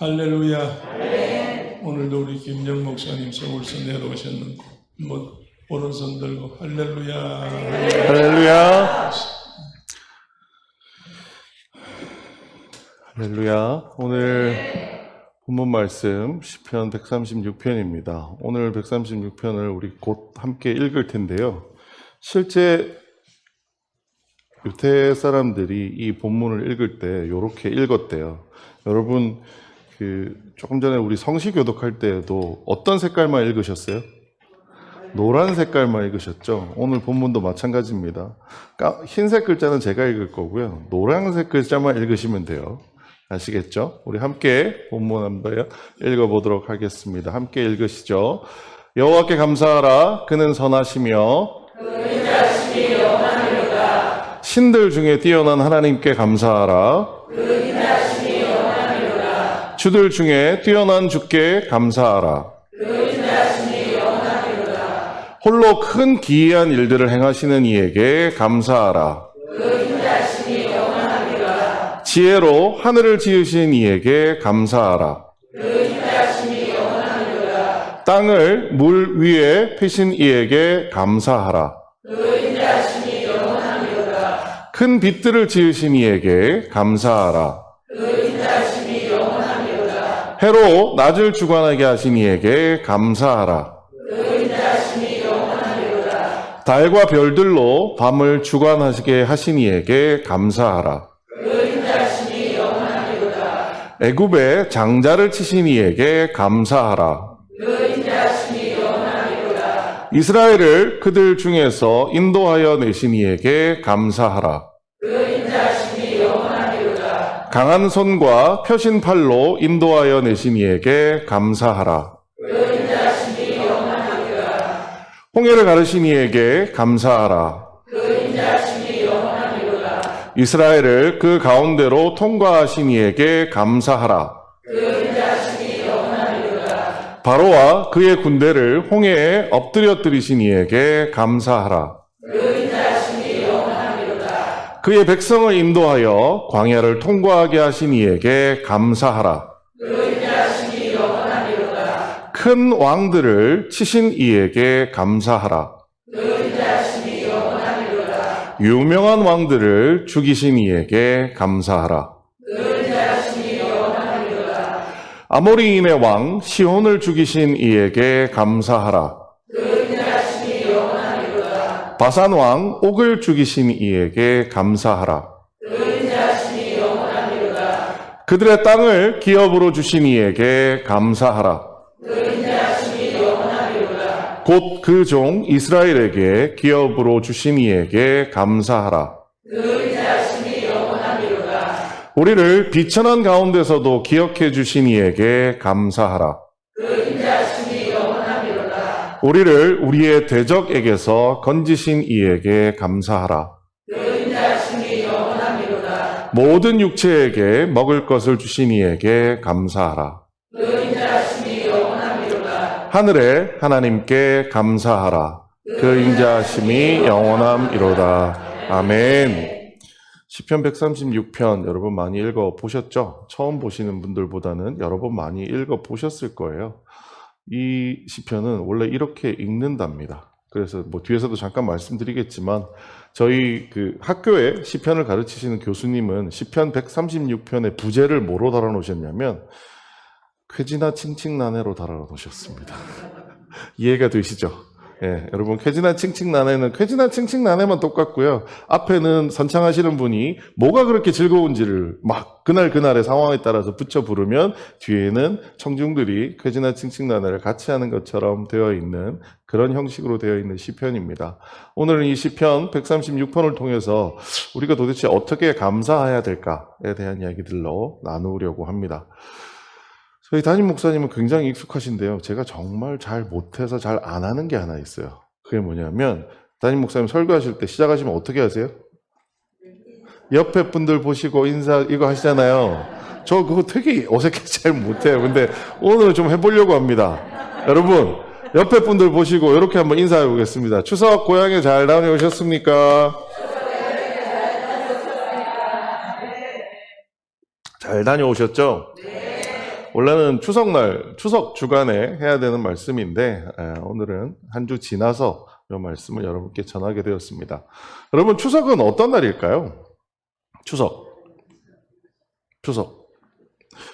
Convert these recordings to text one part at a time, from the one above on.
할렐루야. 네. 오늘도 우리 김정 목사님 서울서 내려오셨는데 한번 오른손 들고 할렐루야. 할렐루야. 할렐루야. 오늘 본문 말씀 시편 136편입니다. 오늘 136편을 우리 곧 함께 읽을 텐데요. 실제 유대 사람들이 이 본문을 읽을 때 이렇게 읽었대요. 여러분, 조금 전에 우리 성시 교독할 때에도 어떤 색깔만 읽으셨어요? 노란 색깔만 읽으셨죠? 오늘 본문도 마찬가지입니다. 흰색 글자는 제가 읽을 거고요. 노란색 글자만 읽으시면 돼요. 아시겠죠? 우리 함께 본문 한번 읽어보도록 하겠습니다. 함께 읽으시죠. 여호와께 감사하라. 그는 선하시며 그 인자하심이 영원하리로다. 신들 중에 뛰어난 하나님께 감사하라. 그 인자하심이 영원하리로다. 주들 중에 뛰어난 주께 감사하라. 그 인자하심이 영원하리로다. 홀로 큰 기이한 일들을 행하시는 이에게 감사하라. 그 인자하심이 영원하리로다. 지혜로 하늘을 지으신 이에게 감사하라. 그 인자하심이 영원하리로다. 땅을 물 위에 펴신 이에게 감사하라. 그 인자하심이 영원하리로다. 큰 빛들을 지으신 이에게 감사하라. 그 인자하심이 영원하리로다. 해로 낮을 주관하게 하신 이에게 감사하라. 그 인자하심이 영원하리로다. 달과 별들로 밤을 주관하시게 하신 이에게 감사하라. 그 인자하심이 영원하리로다. 애굽에 장자를 치신 이에게 감사하라. 그 인자하심이 영원하리로다. 이스라엘을 그들 중에서 인도하여 내신 이에게 감사하라. 그 인자하심이 영원하리로다. 강한 손과 펴신 팔로 인도하여 내신 이에게 감사하라. 그 인자하심이 영원하리로다. 홍해를 가르신 이에게 감사하라. 그 인자하심이 영원하리로다. 이스라엘을 그 가운데로 통과하신 이에게 감사하라. 그 인자하심이 영원하리로다. 바로와 그의 군대를 홍해에 엎드려뜨리신 이에게 감사하라. 그 인자하심이 영원하리로다. 그의 백성을 인도하여 광야를 통과하게 하신 이에게 감사하라. 그 인자하심이 영원하리로다. 큰 왕들을 치신 이에게 감사하라. 그 인자하심이 영원하리로다. 유명한 왕들을 죽이신 이에게 감사하라. 그 인자하심이 영원하리로다. 아모리인의 왕 시혼을 죽이신 이에게 감사하라. 그 인자하심이 영원하리로다. 바산 왕 옥을 죽이신 이에게 감사하라. 그 인자하심이 영원하리로다. 그들의 땅을 기업으로 주신 이에게 감사하라. 그 인자하심이 영원하리로다. 곧 그 종 이스라엘에게 기업으로 주신 이에게 감사하라. 그 인자하심이 영원하리로다. 우리를 비천한 가운데서도 기억해 주신 이에게 감사하라. 그 인자하심이 영원하리로다. 우리를 우리의 대적에게서 건지신 이에게 감사하라. 그 인자하심이 영원하리로다. 모든 육체에게 먹을 것을 주신 이에게 감사하라. 그 인자하심이 영원하리로다. 하늘의 하나님께 감사하라. 그 인자하심이 영원함이로다. 아멘. 시편 136편 여러분 많이 읽어보셨죠? 처음 보시는 분들보다는 여러 번 많이 읽어보셨을 거예요. 이 시편은 원래 이렇게 읽는답니다. 그래서 뒤에서도 잠깐 말씀드리겠지만 저희 학교에 시편을 가르치시는 교수님은 시편 136편의 부제를 뭐로 달아놓으셨냐면 쾌지나 칭칭나네로 달아놓으셨습니다. 이해가 되시죠? 예, 여러분 쾌지나 칭칭나네는 쾌지나 칭칭나네만 똑같고요. 앞에는 선창하시는 분이 뭐가 그렇게 즐거운지를 막 그날의 상황에 따라서 붙여 부르면 뒤에는 청중들이 쾌지나 칭칭나네를 같이 하는 것처럼 되어 있는 그런 형식으로 되어 있는 시편입니다. 오늘은 이 시편 136편을 통해서 우리가 도대체 어떻게 감사해야 될까에 대한 이야기들로 나누려고 합니다. 저희 담임 목사님은 굉장히 익숙하신데요. 제가 정말 잘 못해서 잘 안 하는 게 하나 있어요. 그게 뭐냐면 담임 목사님 설교하실 때 시작하시면 어떻게 하세요? 옆에 분들 보시고 인사 이거 하시잖아요. 저 그거 되게 어색해서 잘 못해요. 근데 오늘은 좀 해보려고 합니다. 여러분 옆에 분들 보시고 이렇게 한번 인사해 보겠습니다. 추석 고향에 잘 다녀오셨습니까? 잘 다녀오셨죠? 원래는 추석날, 추석 주간에 해야 되는 말씀인데 오늘은 한 주 지나서 이 말씀을 여러분께 전하게 되었습니다. 여러분, 추석은 어떤 날일까요? 추석.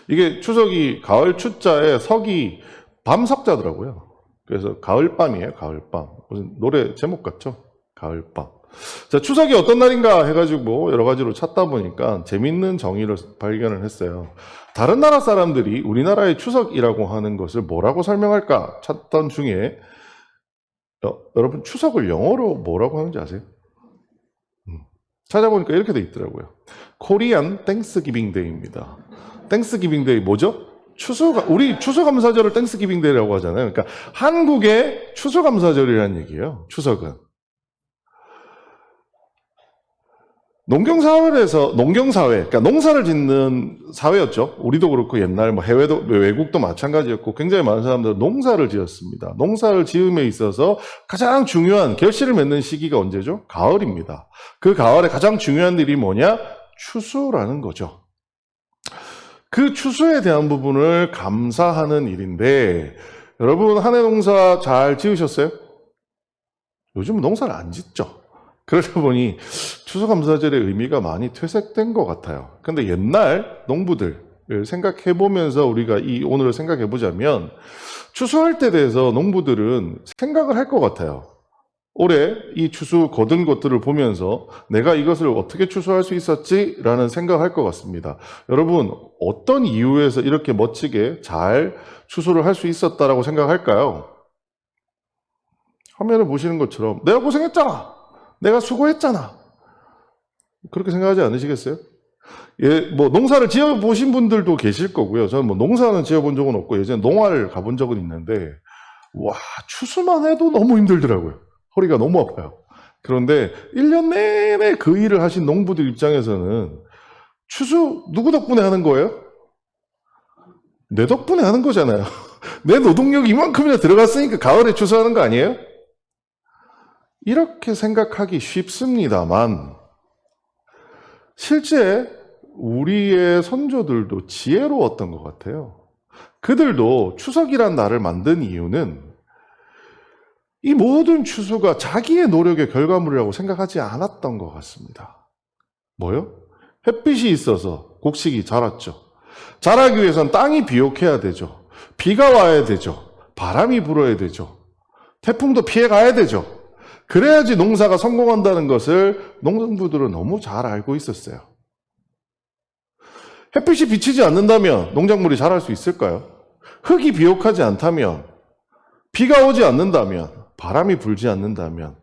이게 추석이 가을 추자에 석이 밤석자더라고요. 그래서 가을밤이에요, 가을밤. 무슨 노래 제목 같죠? 가을밤. 자, 추석이 어떤 날인가 해가지고 여러 가지로 찾다 보니까 재밌는 정의를 발견을 했어요. 다른 나라 사람들이 우리나라의 추석이라고 하는 것을 뭐라고 설명할까 찾던 중에 여러분, 추석을 영어로 뭐라고 하는지 아세요? 찾아보니까 이렇게 돼 있더라고요. 코리안 땡스기빙 데이입니다. 땡스기빙 데이 뭐죠? 우리 추수감사절을 땡스기빙 데이라고 하잖아요. 그러니까 한국의 추수감사절이라는 얘기예요. 추석은. 농경사회, 그러니까 농사를 짓는 사회였죠. 우리도 그렇고 옛날 외국도 마찬가지였고 굉장히 많은 사람들은 농사를 지었습니다. 농사를 지음에 있어서 가장 중요한 결실을 맺는 시기가 언제죠? 가을입니다. 그 가을에 가장 중요한 일이 뭐냐? 추수라는 거죠. 그 추수에 대한 부분을 감사하는 일인데, 여러분, 한 해 농사 잘 지으셨어요? 요즘은 농사를 안 짓죠. 그러다 보니 추수감사절의 의미가 많이 퇴색된 것 같아요. 근데 옛날 농부들을 생각해 보면서 우리가 오늘을 생각해 보자면, 추수할 때 대해서 농부들은 생각을 할 것 같아요. 올해 이 추수 거둔 것들을 보면서 내가 이것을 어떻게 추수할 수 있었지? 라는 생각을 할 것 같습니다. 여러분, 어떤 이유에서 이렇게 멋지게 잘 추수를 할 수 있었다라고 생각할까요? 화면을 보시는 것처럼 내가 고생했잖아. 내가 수고했잖아. 그렇게 생각하지 않으시겠어요? 농사를 지어보신 분들도 계실 거고요. 저는 농사는 지어본 적은 없고 예전에 농화를 가본 적은 있는데, 추수만 해도 너무 힘들더라고요. 허리가 너무 아파요. 그런데 1년 내내 그 일을 하신 농부들 입장에서는 추수 누구 덕분에 하는 거예요? 내 덕분에 하는 거잖아요. 내 노동력이 이만큼이나 들어갔으니까 가을에 추수하는 거 아니에요? 이렇게 생각하기 쉽습니다만, 실제 우리의 선조들도 지혜로웠던 것 같아요. 그들도 추석이란 날을 만든 이유는 이 모든 추수가 자기의 노력의 결과물이라고 생각하지 않았던 것 같습니다. 뭐요? 햇빛이 있어서 곡식이 자랐죠. 자라기 위해선 땅이 비옥해야 되죠. 비가 와야 되죠. 바람이 불어야 되죠. 태풍도 피해 가야 되죠. 그래야지 농사가 성공한다는 것을 농부들은 너무 잘 알고 있었어요. 햇빛이 비치지 않는다면 농작물이 자랄 수 있을까요? 흙이 비옥하지 않다면, 비가 오지 않는다면, 바람이 불지 않는다면,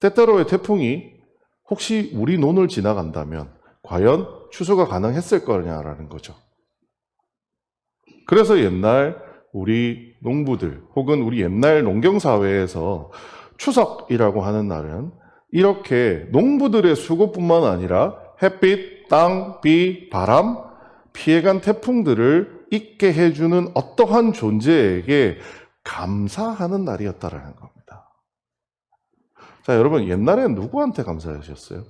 때때로의 태풍이 혹시 우리 논을 지나간다면 과연 추수가 가능했을 거냐라는 거죠. 그래서 옛날 우리 농부들 혹은 우리 옛날 농경사회에서 추석이라고 하는 날은 이렇게 농부들의 수고뿐만 아니라 햇빛, 땅, 비, 바람, 피해간 태풍들을 잊게 해주는 어떠한 존재에게 감사하는 날이었다라는 겁니다. 자, 여러분, 옛날엔 누구한테 감사하셨어요?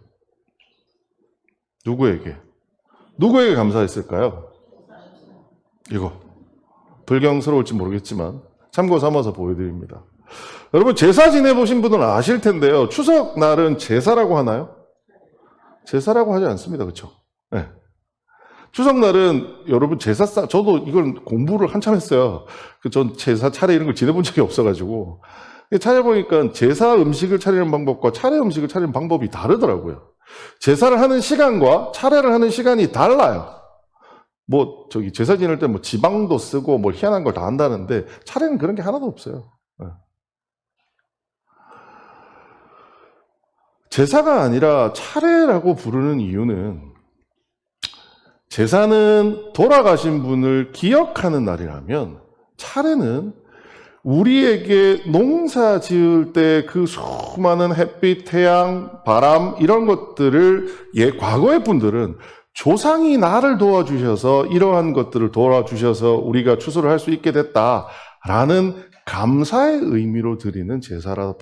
누구에게 감사했을까요? 이거 불경스러울지 모르겠지만 참고 삼아서 보여드립니다. 여러분, 제사 지내보신 분들은 아실 텐데요. 추석 날은 제사라고 하나요? 제사라고 하지 않습니다. 그렇죠? 네. 추석 날은 여러분 저도 이걸 공부를 한참 했어요. 전 제사 차례 이런 걸 지내본 적이 없어가지고 찾아보니까 제사 음식을 차리는 방법과 차례 음식을 차리는 방법이 다르더라고요. 제사를 하는 시간과 차례를 하는 시간이 달라요. 제사 지낼 때 지방도 쓰고 희한한 걸 다 한다는데 차례는 그런 게 하나도 없어요. 네. 제사가 아니라 차례라고 부르는 이유는, 제사는 돌아가신 분을 기억하는 날이라면 차례는 우리에게 농사 지을 때 그 수많은 햇빛, 태양, 바람 이런 것들을 과거의 분들은 조상이 나를 도와주셔서 이러한 것들을 도와주셔서 우리가 추수를 할 수 있게 됐다라는 감사의 의미로 드리는 제사를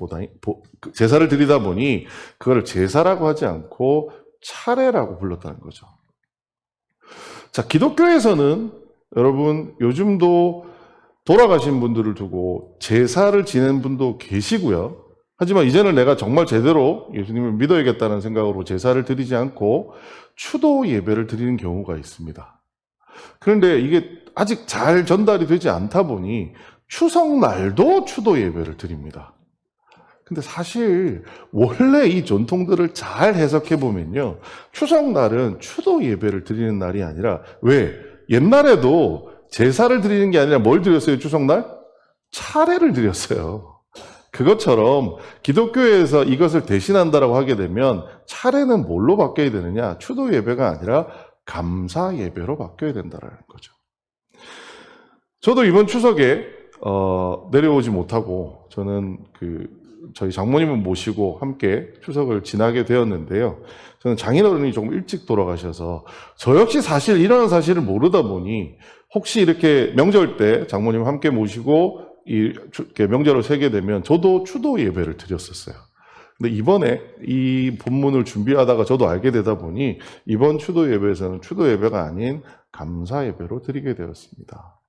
드리다 보니 그걸 제사라고 하지 않고 차례라고 불렀다는 거죠. 자, 기독교에서는 여러분, 요즘도 돌아가신 분들을 두고 제사를 지내는 분도 계시고요. 하지만 이제는 내가 정말 제대로 예수님을 믿어야겠다는 생각으로 제사를 드리지 않고 추도 예배를 드리는 경우가 있습니다. 그런데 이게 아직 잘 전달이 되지 않다 보니 추석날도 추도 예배를 드립니다. 근데 사실 원래 이 전통들을 잘 해석해 보면요, 추석날은 추도 예배를 드리는 날이 아니라, 왜? 옛날에도 제사를 드리는 게 아니라 뭘 드렸어요? 추석날? 차례를 드렸어요. 그것처럼 기독교에서 이것을 대신한다라고 하게 되면 차례는 뭘로 바뀌어야 되느냐? 추도 예배가 아니라 감사 예배로 바뀌어야 된다는 거죠. 저도 이번 추석에 내려오지 못하고 저는 저희 장모님을 모시고 함께 추석을 지나게 되었는데요. 저는 장인어른이 조금 일찍 돌아가셔서 저 역시 사실 이런 사실을 모르다 보니 혹시 이렇게 명절 때 장모님 함께 모시고 이렇게 명절을 세게 되면 저도 추도 예배를 드렸었어요. 근데 이번에 이 본문을 준비하다가 저도 알게 되다 보니 이번 추도 예배에서는 추도 예배가 아닌 감사 예배로 드리게 되었습니다.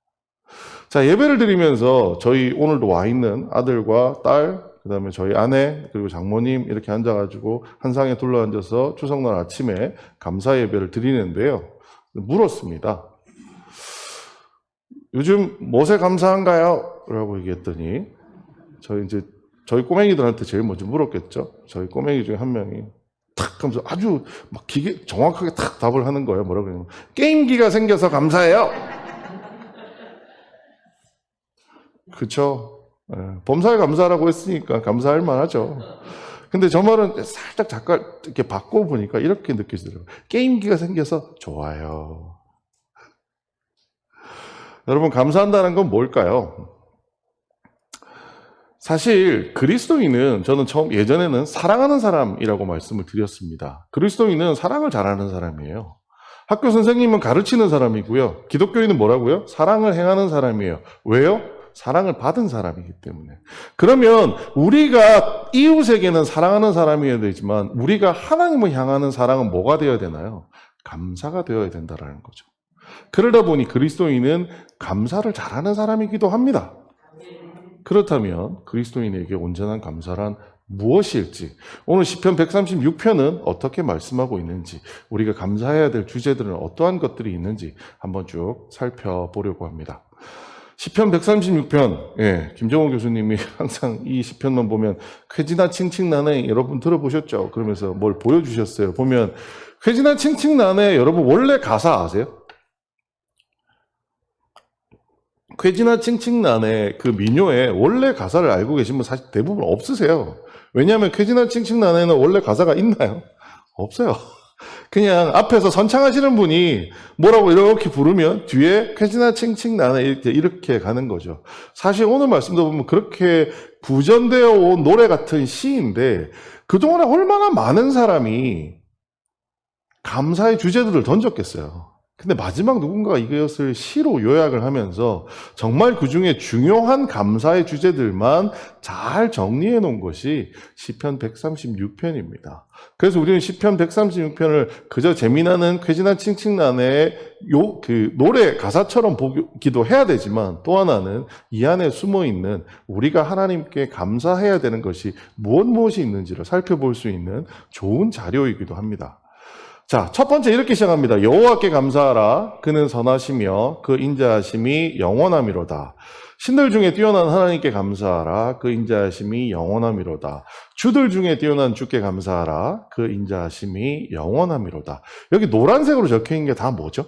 자, 예배를 드리면서 저희 오늘도 와 있는 아들과 딸, 그 다음에 저희 아내, 그리고 장모님 이렇게 앉아가지고 한 상에 둘러앉아서 추석날 아침에 감사 예배를 드리는데요. 물었습니다. 요즘 무엇에 감사한가요? 라고 얘기했더니 저희 꼬맹이들한테 제일 먼저 물었겠죠. 저희 꼬맹이 중에 한 명이 탁 하면서 아주 막 정확하게 탁 답을 하는 거예요. 뭐라고 그러냐면 게임기가 생겨서 감사해요. 그렇죠. 범사에 감사라고 했으니까 감사할 만하죠. 근데 저 말은 살짝 잠깐 이렇게 바꿔보니까 이렇게 느껴지더라고요. 게임기가 생겨서 좋아요. 여러분, 감사한다는 건 뭘까요? 사실 그리스도인은 저는 예전에는 사랑하는 사람이라고 말씀을 드렸습니다. 그리스도인은 사랑을 잘하는 사람이에요. 학교 선생님은 가르치는 사람이고요. 기독교인은 뭐라고요? 사랑을 행하는 사람이에요. 왜요? 사랑을 받은 사람이기 때문에. 그러면 우리가 이웃에게는 사랑하는 사람이어야 되지만 우리가 하나님을 향하는 사랑은 뭐가 되어야 되나요? 감사가 되어야 된다는 거죠. 그러다 보니 그리스도인은 감사를 잘하는 사람이기도 합니다. 그렇다면 그리스도인에게 온전한 감사란 무엇일지, 오늘 시편 136편은 어떻게 말씀하고 있는지, 우리가 감사해야 될 주제들은 어떠한 것들이 있는지 한번 쭉 살펴보려고 합니다. 시편 136편, 김정호 교수님이 항상 이 시편만 보면 쾌지나 칭칭나네, 여러분 들어보셨죠? 그러면서 뭘 보여주셨어요. 보면 쾌지나 칭칭나네, 여러분 원래 가사 아세요? 쾌지나 칭칭나네 그 민요의 원래 가사를 알고 계신 분 사실 대부분 없으세요. 왜냐하면 쾌지나 칭칭나네는 원래 가사가 있나요? 없어요. 그냥 앞에서 선창하시는 분이 뭐라고 이렇게 부르면 뒤에 쾌지나 칭칭나네 이렇게 가는 거죠. 사실 오늘 말씀도 보면 그렇게 구전되어 온 노래 같은 시인데 그동안에 얼마나 많은 사람이 감사의 주제들을 던졌겠어요. 근데 마지막 누군가가 이것을 시로 요약을 하면서 정말 그 중에 중요한 감사의 주제들만 잘 정리해 놓은 것이 시편 136편입니다. 그래서 우리는 시편 136편을 그저 재미나는 쾌지나 칭칭나네의 노래 가사처럼 보기도 해야 되지만 또 하나는 이 안에 숨어 있는 우리가 하나님께 감사해야 되는 것이 무엇이 있는지를 살펴볼 수 있는 좋은 자료이기도 합니다. 자, 첫 번째 이렇게 시작합니다. 여호와께 감사하라. 그는 선하시며 그 인자하심이 영원함이로다. 신들 중에 뛰어난 하나님께 감사하라. 그 인자하심이 영원함이로다. 주들 중에 뛰어난 주께 감사하라. 그 인자하심이 영원함이로다. 여기 노란색으로 적혀있는 게 다 뭐죠?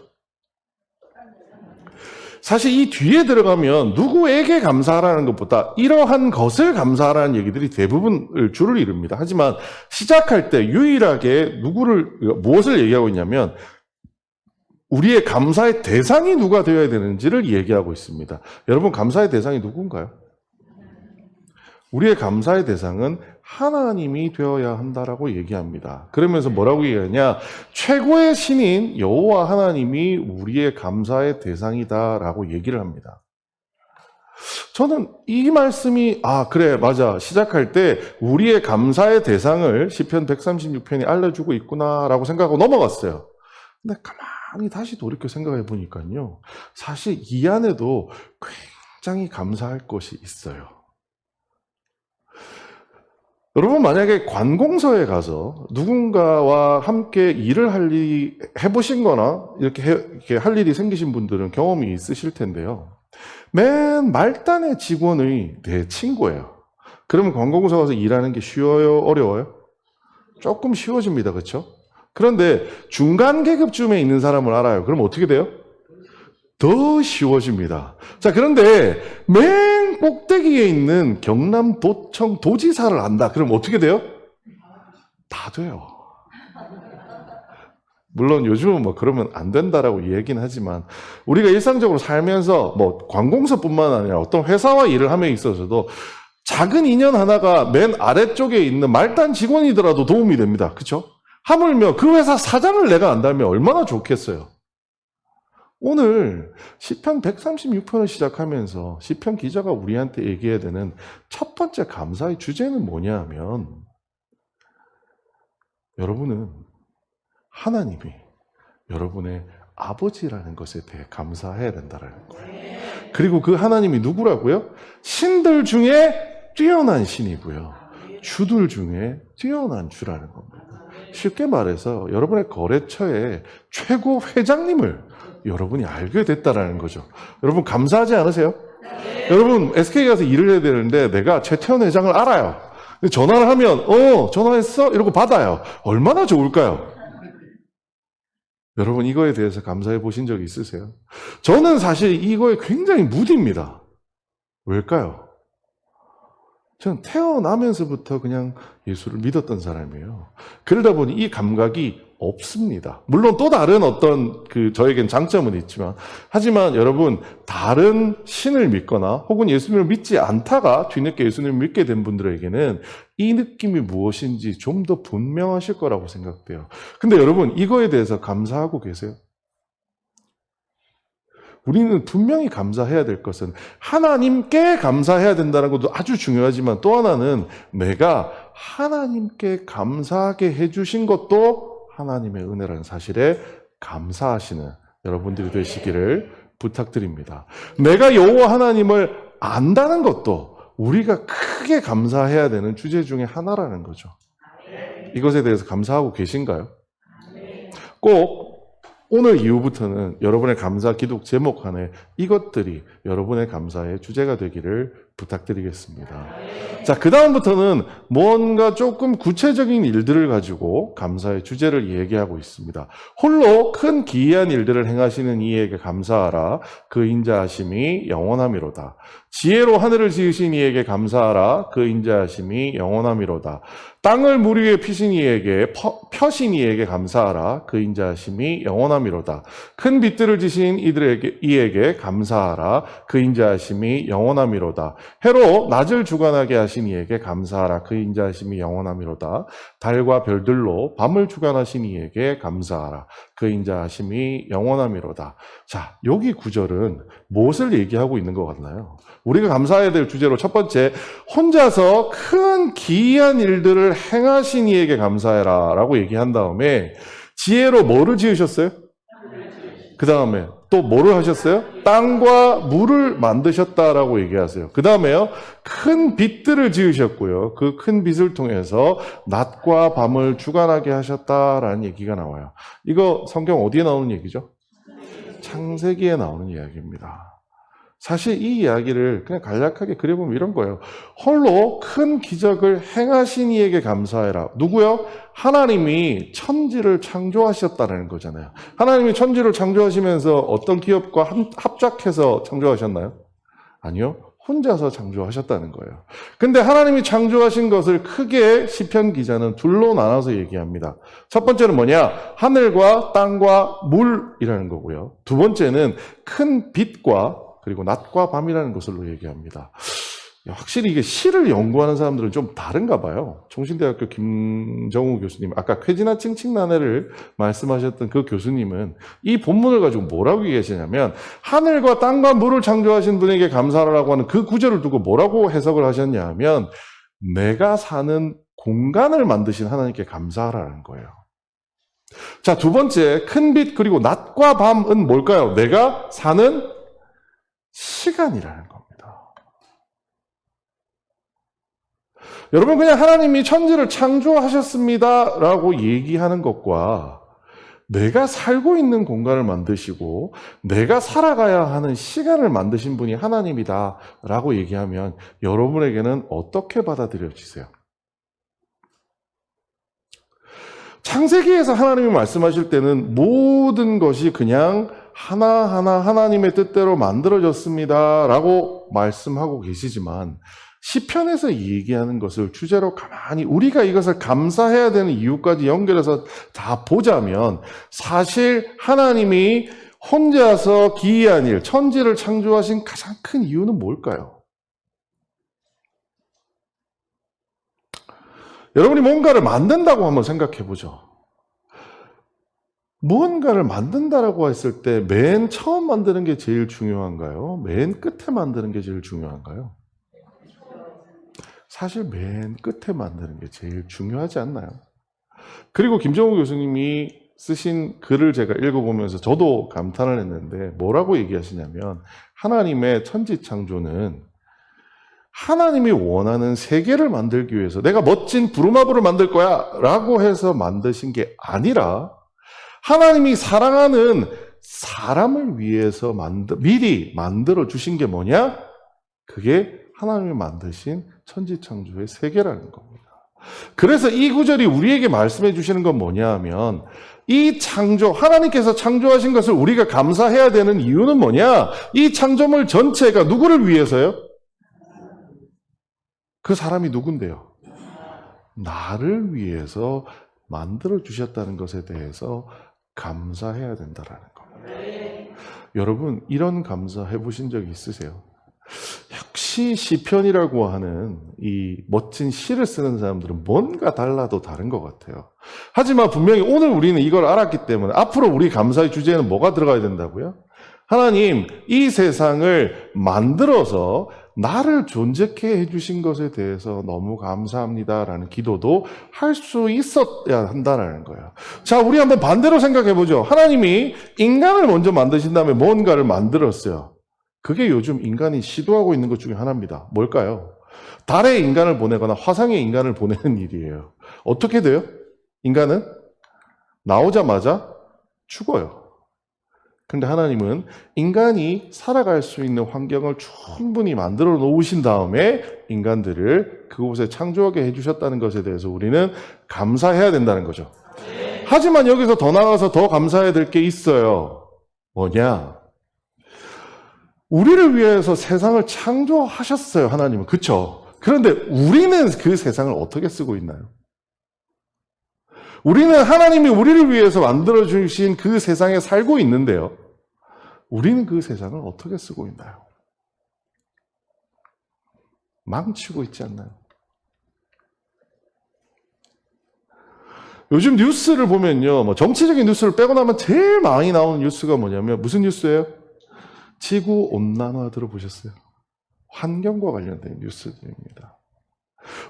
사실 이 뒤에 들어가면 누구에게 감사하라는 것보다 이러한 것을 감사하라는 얘기들이 대부분 줄을 이룹니다. 하지만 시작할 때 유일하게 무엇을 얘기하고 있냐면 우리의 감사의 대상이 누가 되어야 되는지를 얘기하고 있습니다. 여러분, 감사의 대상이 누군가요? 우리의 감사의 대상은 하나님이 되어야 한다라고 얘기합니다. 그러면서 뭐라고 얘기하냐? 최고의 신인 여호와 하나님이 우리의 감사의 대상이다라고 얘기를 합니다. 저는 이 말씀이 그래 맞아 시작할 때 우리의 감사의 대상을 시편 136편이 알려주고 있구나라고 생각하고 넘어갔어요. 근데 가만히 가만히 다시 돌이켜 생각해 보니까요. 사실 이 안에도 굉장히 감사할 것이 있어요. 여러분, 만약에 관공서에 가서 누군가와 함께 일을 해보신 거나 이렇게 할 일이 생기신 분들은 경험이 있으실 텐데요. 맨 말단의 직원의 내 친구예요. 그러면 관공서 가서 일하는 게 쉬워요? 어려워요? 조금 쉬워집니다. 그렇죠? 그런데 중간 계급쯤에 있는 사람을 알아요. 그럼 어떻게 돼요? 더 쉬워집니다. 자, 그런데 맨 꼭대기에 있는 경남도청 도지사를 안다. 그럼 어떻게 돼요? 다 돼요. 물론 요즘은 뭐 그러면 안 된다라고 얘기는 하지만 우리가 일상적으로 살면서 뭐 관공서뿐만 아니라 어떤 회사와 일을 함에 있어서도 작은 인연 하나가 맨 아래쪽에 있는 말단 직원이더라도 도움이 됩니다. 그렇죠? 하물며 그 회사 사장을 내가 안다면 얼마나 좋겠어요. 오늘 시편 136편을 시작하면서 시편 기자가 우리한테 얘기해야 되는 첫 번째 감사의 주제는 뭐냐 하면 여러분은 하나님이 여러분의 아버지라는 것에 대해 감사해야 된다는 거예요. 그리고 그 하나님이 누구라고요? 신들 중에 뛰어난 신이고요. 주들 중에 뛰어난 주라는 겁니다. 쉽게 말해서 여러분의 거래처의 최고 회장님을 여러분이 알게 됐다라는 거죠. 여러분 감사하지 않으세요? 네. 여러분 SK 가서 일을 해야 되는데 내가 최태원 회장을 알아요. 전화를 하면 전화했어? 이러고 받아요. 얼마나 좋을까요? 여러분 이거에 대해서 감사해 보신 적이 있으세요? 저는 사실 이거에 굉장히 무디입니다. 왜일까요? 저는 태어나면서부터 그냥 예수를 믿었던 사람이에요. 그러다 보니 이 감각이 없습니다. 물론 또 다른 어떤 저에겐 장점은 있지만, 하지만 여러분, 다른 신을 믿거나 혹은 예수님을 믿지 않다가 뒤늦게 예수님을 믿게 된 분들에게는 이 느낌이 무엇인지 좀 더 분명하실 거라고 생각돼요. 근데 여러분, 이거에 대해서 감사하고 계세요? 우리는 분명히 감사해야 될 것은 하나님께 감사해야 된다는 것도 아주 중요하지만 또 하나는 내가 하나님께 감사하게 해주신 것도 하나님의 은혜라는 사실에 감사하시는 여러분들이 되시기를 부탁드립니다. 내가 여호와 하나님을 안다는 것도 우리가 크게 감사해야 되는 주제 중에 하나라는 거죠. 이것에 대해서 감사하고 계신가요? 꼭 오늘 이후부터는 여러분의 감사 기독 제목 안에 이것들이 여러분의 감사의 주제가 되기를 부탁드리겠습니다. 자, 그 다음부터는 뭔가 조금 구체적인 일들을 가지고 감사의 주제를 얘기하고 있습니다. 홀로 큰 기이한 일들을 행하시는 이에게 감사하라. 그 인자하심이 영원함이로다. 지혜로 하늘을 지으신 이에게 감사하라. 그 인자하심이 영원함이로다. 땅을 물 위에 피신 이에게 펴신 이에게 감사하라. 그 인자하심이 영원함이로다. 큰 빛들을 지신 이에게 감사하라. 그 인자하심이 영원함이로다. 해로 낮을 주관하게 하신 이에게 감사하라. 그 인자하심이 영원함이로다. 달과 별들로 밤을 주관하신 이에게 감사하라. 그 인자하심이 영원함이로다. 자, 여기 구절은 무엇을 얘기하고 있는 것 같나요? 우리가 감사해야 될 주제로 첫 번째, 혼자서 큰 기이한 일들을 행하신 이에게 감사해라 라고 얘기한 다음에 지혜로 뭐를 지으셨어요? 그 다음에 또 뭐를 하셨어요? 땅과 물을 만드셨다라고 얘기하세요. 그 다음에요, 큰 빛들을 지으셨고요. 그 큰 빛을 통해서 낮과 밤을 주관하게 하셨다라는 얘기가 나와요. 이거 성경 어디에 나오는 얘기죠? 창세기에 나오는 이야기입니다. 사실 이 이야기를 그냥 간략하게 그려보면 이런 거예요. 홀로 큰 기적을 행하신 이에게 감사해라. 누구요? 하나님이 천지를 창조하셨다는 거잖아요. 하나님이 천지를 창조하시면서 어떤 기업과 합작해서 창조하셨나요? 아니요. 혼자서 창조하셨다는 거예요. 근데 하나님이 창조하신 것을 크게 시편 기자는 둘로 나눠서 얘기합니다. 첫 번째는 뭐냐? 하늘과 땅과 물이라는 거고요. 두 번째는 큰 빛과 그리고 낮과 밤이라는 것으로 얘기합니다. 확실히 이게 시를 연구하는 사람들은 좀 다른가 봐요. 총신대학교 김정우 교수님, 아까 쾌지나 칭칭나네를 말씀하셨던 그 교수님은 이 본문을 가지고 뭐라고 얘기하시냐면 하늘과 땅과 물을 창조하신 분에게 감사하라고 하는 그 구절을 두고 뭐라고 해석을 하셨냐 하면 내가 사는 공간을 만드신 하나님께 감사하라는 거예요. 자, 두 번째, 큰 빛 그리고 낮과 밤은 뭘까요? 내가 사는 시간이라는 겁니다. 여러분, 그냥 하나님이 천지를 창조하셨습니다 라고 얘기하는 것과 내가 살고 있는 공간을 만드시고 내가 살아가야 하는 시간을 만드신 분이 하나님이다 라고 얘기하면 여러분에게는 어떻게 받아들여지세요? 창세기에서 하나님이 말씀하실 때는 모든 것이 그냥 하나하나 하나님의 뜻대로 만들어졌습니다 라고 말씀하고 계시지만 시편에서 얘기하는 것을 주제로 가만히 우리가 이것을 감사해야 되는 이유까지 연결해서 다 보자면 사실 하나님이 혼자서 기이한 일, 천지를 창조하신 가장 큰 이유는 뭘까요? 여러분이 뭔가를 만든다고 한번 생각해 보죠. 무언가를 만든다라고 했을 때 맨 처음 만드는 게 제일 중요한가요? 맨 끝에 만드는 게 제일 중요한가요? 사실 맨 끝에 만드는 게 제일 중요하지 않나요? 그리고 김정우 교수님이 쓰신 글을 제가 읽어보면서 저도 감탄을 했는데 뭐라고 얘기하시냐면 하나님의 천지창조는 하나님이 원하는 세계를 만들기 위해서 내가 멋진 부루마블을 만들 거야 라고 해서 만드신 게 아니라 하나님이 사랑하는 사람을 위해서 미리 만들어 주신 게 뭐냐? 그게 하나님이 만드신 천지창조의 세계라는 겁니다. 그래서 이 구절이 우리에게 말씀해 주시는 건 뭐냐 하면 이 창조, 하나님께서 창조하신 것을 우리가 감사해야 되는 이유는 뭐냐? 이 창조물 전체가 누구를 위해서요? 그 사람이 누군데요? 나를 위해서 만들어 주셨다는 것에 대해서 감사해야 된다라는 겁니다. 여러분, 이런 감사 해보신 적 있으세요? 역시 시편이라고 하는 이 멋진 시를 쓰는 사람들은 뭔가 달라도 다른 것 같아요. 하지만 분명히 오늘 우리는 이걸 알았기 때문에 앞으로 우리 감사의 주제에는 뭐가 들어가야 된다고요? 하나님, 이 세상을 만들어서 나를 존재케 해주신 것에 대해서 너무 감사합니다라는 기도도 할 수 있어야 한다는 거예요. 자, 우리 한번 반대로 생각해 보죠. 하나님이 인간을 먼저 만드신 다음에 뭔가를 만들었어요. 그게 요즘 인간이 시도하고 있는 것 중에 하나입니다. 뭘까요? 달에 인간을 보내거나 화성에 인간을 보내는 일이에요. 어떻게 돼요? 인간은 나오자마자 죽어요. 근데 하나님은 인간이 살아갈 수 있는 환경을 충분히 만들어 놓으신 다음에 인간들을 그곳에 창조하게 해주셨다는 것에 대해서 우리는 감사해야 된다는 거죠. 하지만 여기서 더 나아가서 더 감사해야 될 게 있어요. 뭐냐? 우리를 위해서 세상을 창조하셨어요, 하나님은. 그렇죠? 그런데 우리는 그 세상을 어떻게 쓰고 있나요? 우리는 하나님이 우리를 위해서 만들어주신 그 세상에 살고 있는데요. 우리는 그 세상을 어떻게 쓰고 있나요? 망치고 있지 않나요? 요즘 뉴스를 보면요, 정치적인 뉴스를 빼고 나면 제일 많이 나오는 뉴스가 뭐냐면 무슨 뉴스예요? 지구온난화 들어보셨어요? 환경과 관련된 뉴스들입니다.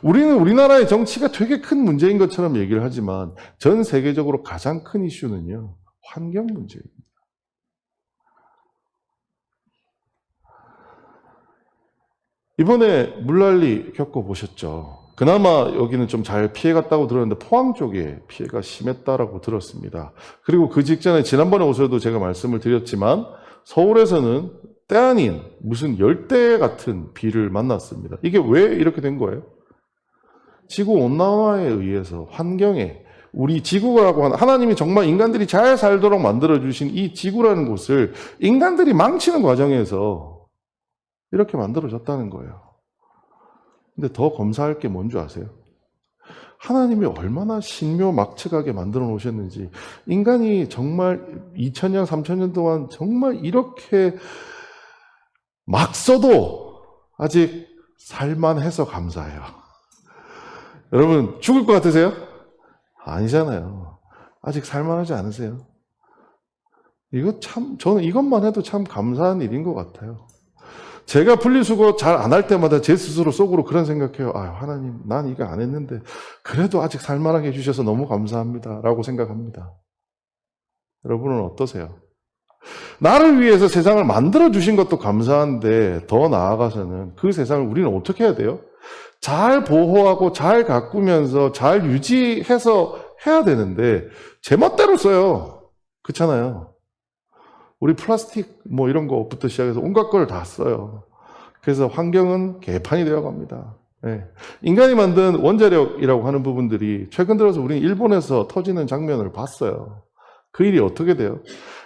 우리는 우리나라의 정치가 되게 큰 문제인 것처럼 얘기를 하지만 전 세계적으로 가장 큰 이슈는요, 환경 문제입니다. 이번에 물난리 겪어보셨죠? 그나마 여기는 좀 잘 피해갔다고 들었는데 포항 쪽에 피해가 심했다라고 들었습니다. 그리고 그 직전에 지난번에 오셔도 제가 말씀을 드렸지만 서울에서는 때 아닌 무슨 열대 같은 비를 만났습니다. 이게 왜 이렇게 된 거예요? 지구온난화에 의해서 환경에 우리 지구라고 하는 하나님이 정말 인간들이 잘 살도록 만들어주신 이 지구라는 곳을 인간들이 망치는 과정에서 이렇게 만들어졌다는 거예요. 근데 더 검사할 게 뭔지 아세요? 하나님이 얼마나 신묘막측하게 만들어 놓으셨는지, 인간이 정말 2000년, 3000년 동안 정말 이렇게 막 써도 아직 살만해서 감사해요. 여러분, 죽을 것 같으세요? 아니잖아요. 아직 살만하지 않으세요? 저는 이것만 해도 참 감사한 일인 것 같아요. 제가 분리수거 잘 안 할 때마다 제 스스로 속으로 그런 생각해요. 아, 하나님, 난 이거 안 했는데 그래도 아직 살만하게 해주셔서 너무 감사합니다 라고 생각합니다. 여러분은 어떠세요? 나를 위해서 세상을 만들어 주신 것도 감사한데 더 나아가서는 그 세상을 우리는 어떻게 해야 돼요? 잘 보호하고 잘 가꾸면서 잘 유지해서 해야 되는데 제 멋대로 써요. 그렇잖아요. 우리 플라스틱 뭐 이런 거부터 시작해서 온갖 걸 다 써요. 그래서 환경은 개판이 되어 갑니다. 네. 인간이 만든 원자력이라고 하는 부분들이 최근 들어서 우리는 일본에서 터지는 장면을 봤어요. 그 일이 어떻게 돼요?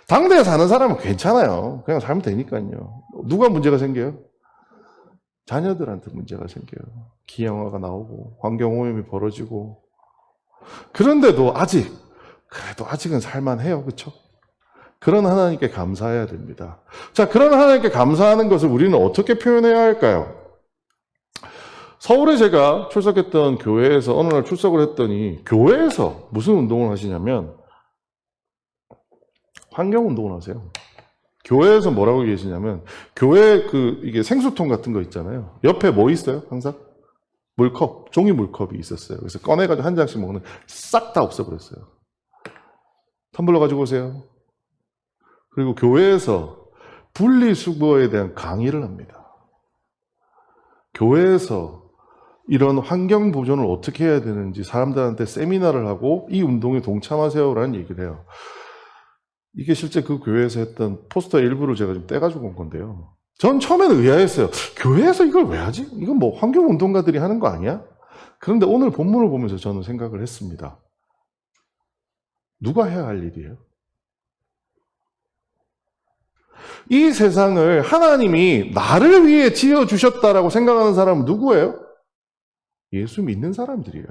당대에 사는 사람은 괜찮아요. 그냥 살면 되니까요. 누가 문제가 생겨요? 자녀들한테 문제가 생겨요. 기형아가 나오고 환경오염이 벌어지고. 그런데도 그래도 아직은 살만해요. 그렇죠? 그런 하나님께 감사해야 됩니다. 자, 그런 하나님께 감사하는 것을 우리는 어떻게 표현해야 할까요? 서울에 제가 출석했던 교회에서 어느 날 출석을 했더니 교회에서 무슨 운동을 하시냐면 환경운동을 하세요. 교회에서 뭐라고 계시냐면 교회 이게 생수통 같은 거 있잖아요. 옆에 뭐 있어요? 항상? 물컵, 종이 물컵이 있었어요. 그래서 꺼내가지고 한 잔씩 먹는 싹 다 없애버렸어요. 텀블러 가지고 오세요. 그리고 교회에서 분리수거에 대한 강의를 합니다. 교회에서 이런 환경 보존을 어떻게 해야 되는지 사람들한테 세미나를 하고 이 운동에 동참하세요라는 얘기를 해요. 이게 실제 그 교회에서 했던 포스터 일부를 제가 좀 떼가지고 온 건데요. 전 처음에는 의아했어요. 교회에서 이걸 왜 하지? 이건 뭐 환경운동가들이 하는 거 아니야? 그런데 오늘 본문을 보면서 저는 생각을 했습니다. 누가 해야 할 일이에요? 이 세상을 하나님이 나를 위해 지어주셨다라고 생각하는 사람은 누구예요? 예수 믿는 사람들이에요.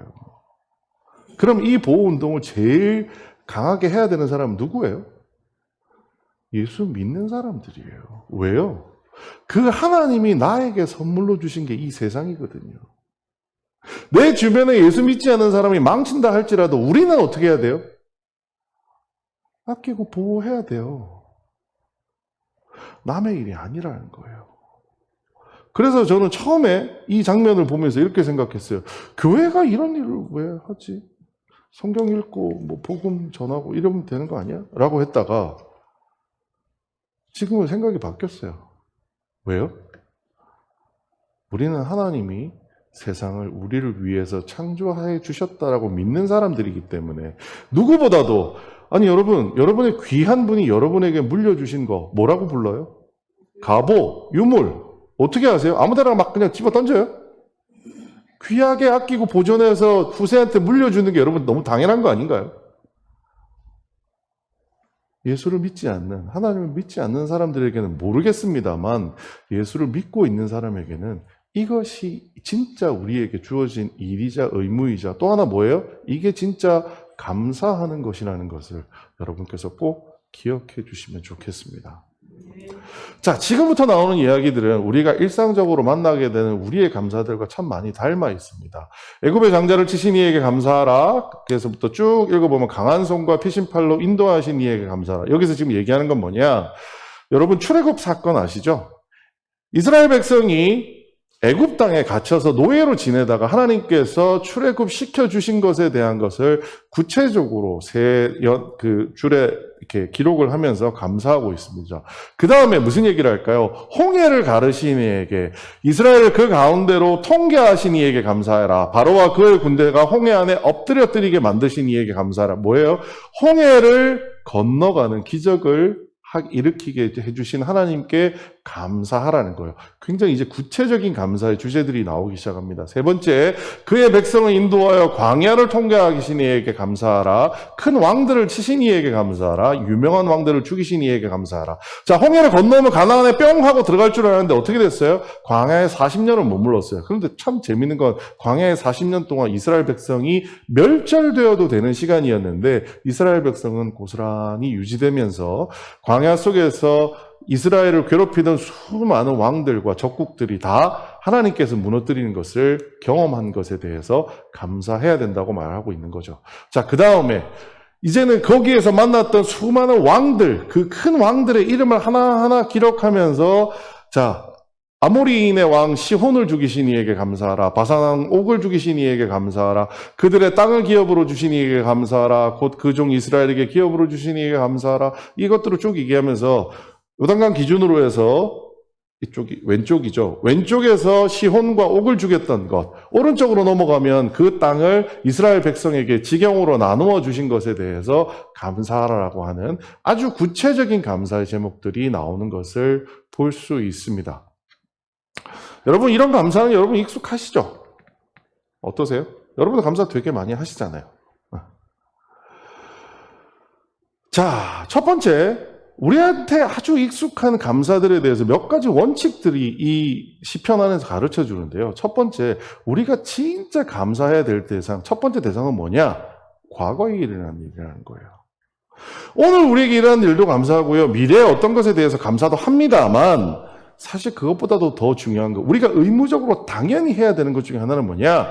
그럼 이 보호운동을 제일 강하게 해야 되는 사람은 누구예요? 예수 믿는 사람들이에요. 왜요? 그 하나님이 나에게 선물로 주신 게 이 세상이거든요. 내 주변에 예수 믿지 않는 사람이 망친다 할지라도 우리는 어떻게 해야 돼요? 아끼고 보호해야 돼요. 남의 일이 아니라는 거예요. 그래서 저는 처음에 이 장면을 보면서 이렇게 생각했어요. 교회가 이런 일을 왜 하지? 성경 읽고 뭐 복음 전하고 이러면 되는 거 아니야? 라고 했다가 지금은 생각이 바뀌었어요. 왜요? 우리는 하나님이 세상을 우리를 위해서 창조해 주셨다라고 믿는 사람들이기 때문에 누구보다도 아니 여러분의 귀한 분이 여러분에게 물려주신 거 뭐라고 불러요? 갑오, 유물. 어떻게 하세요? 아무데나 막 그냥 집어 던져요? 귀하게 아끼고 보존해서 후세한테 물려주는 게 여러분 너무 당연한 거 아닌가요? 예수를 믿지 않는, 하나님을 믿지 않는 사람들에게는 모르겠습니다만 예수를 믿고 있는 사람에게는 이것이 진짜 우리에게 주어진 일이자 의무이자 또 하나 뭐예요? 이게 진짜 감사하는 것이라는 것을 여러분께서 꼭 기억해 주시면 좋겠습니다. 자, 지금부터 나오는 이야기들은 우리가 일상적으로 만나게 되는 우리의 감사들과 참 많이 닮아 있습니다. 애굽의 장자를 치신 이에게 감사하라. 그래서부터 쭉 읽어보면 강한 손과 피신팔로 인도하신 이에게 감사하라. 여기서 지금 얘기하는 건 뭐냐? 여러분 출애굽 사건 아시죠? 이스라엘 백성이 애굽 땅에 갇혀서 노예로 지내다가 하나님께서 출애굽 시켜주신 것에 대한 것을 구체적으로 줄에 이렇게 기록을 하면서 감사하고 있습니다. 그 다음에 무슨 얘기를 할까요? 홍해를 가르신 이에게, 이스라엘을 그 가운데로 통계하신 이에게 감사해라. 바로와 그의 군대가 홍해 안에 엎드려뜨리게 만드신 이에게 감사하라. 뭐예요? 홍해를 건너가는 기적을 일으키게 해주신 하나님께 감사하라는 거예요. 굉장히 이제 구체적인 감사의 주제들이 나오기 시작합니다. 세 번째, 그의 백성을 인도하여 광야를 통과하신 이에게 감사하라. 큰 왕들을 치신 이에게 감사하라. 유명한 왕들을 죽이신 이에게 감사하라. 자, 홍해를 건너면 가나안에 뿅 하고 들어갈 줄 알았는데 어떻게 됐어요? 광야에 40년을 머물렀어요. 그런데 참 재밌는 건 광야에 40년 동안 이스라엘 백성이 멸절되어도 되는 시간이었는데 이스라엘 백성은 고스란히 유지되면서 광야 속에서 이스라엘을 괴롭히던 수많은 왕들과 적국들이 다 하나님께서 무너뜨리는 것을 경험한 것에 대해서 감사해야 된다고 말하고 있는 거죠. 자, 그 다음에 이제는 거기에서 만났던 수많은 왕들, 그 큰 왕들의 이름을 하나하나 기록하면서 자, 아모리인의 왕 시혼을 죽이신 이에게 감사하라. 바산 왕 옥을 죽이신 이에게 감사하라. 그들의 땅을 기업으로 주신 이에게 감사하라. 곧 그 종 이스라엘에게 기업으로 주신 이에게 감사하라. 이것들을 쭉 얘기하면서 요단강 기준으로 해서 이쪽이 왼쪽이죠. 왼쪽에서 시혼과 옥을 죽였던 것, 오른쪽으로 넘어가면 그 땅을 이스라엘 백성에게 지경으로 나누어 주신 것에 대해서 감사하라고 하는 아주 구체적인 감사의 제목들이 나오는 것을 볼 수 있습니다. 여러분, 이런 감사는 여러분 익숙하시죠? 어떠세요? 여러분도 감사 되게 많이 하시잖아요. 자, 첫 번째, 우리한테 아주 익숙한 감사들에 대해서 몇 가지 원칙들이 이 시편 안에서 가르쳐 주는데요. 첫 번째, 우리가 진짜 감사해야 될 대상, 첫 번째 대상은 뭐냐? 과거에 일어난 일이라는 거예요. 오늘 우리에게 일어난 일도 감사하고요. 미래의 어떤 것에 대해서 감사도 합니다만, 사실 그것보다도 더 중요한 거, 우리가 의무적으로 당연히 해야 되는 것 중에 하나는 뭐냐?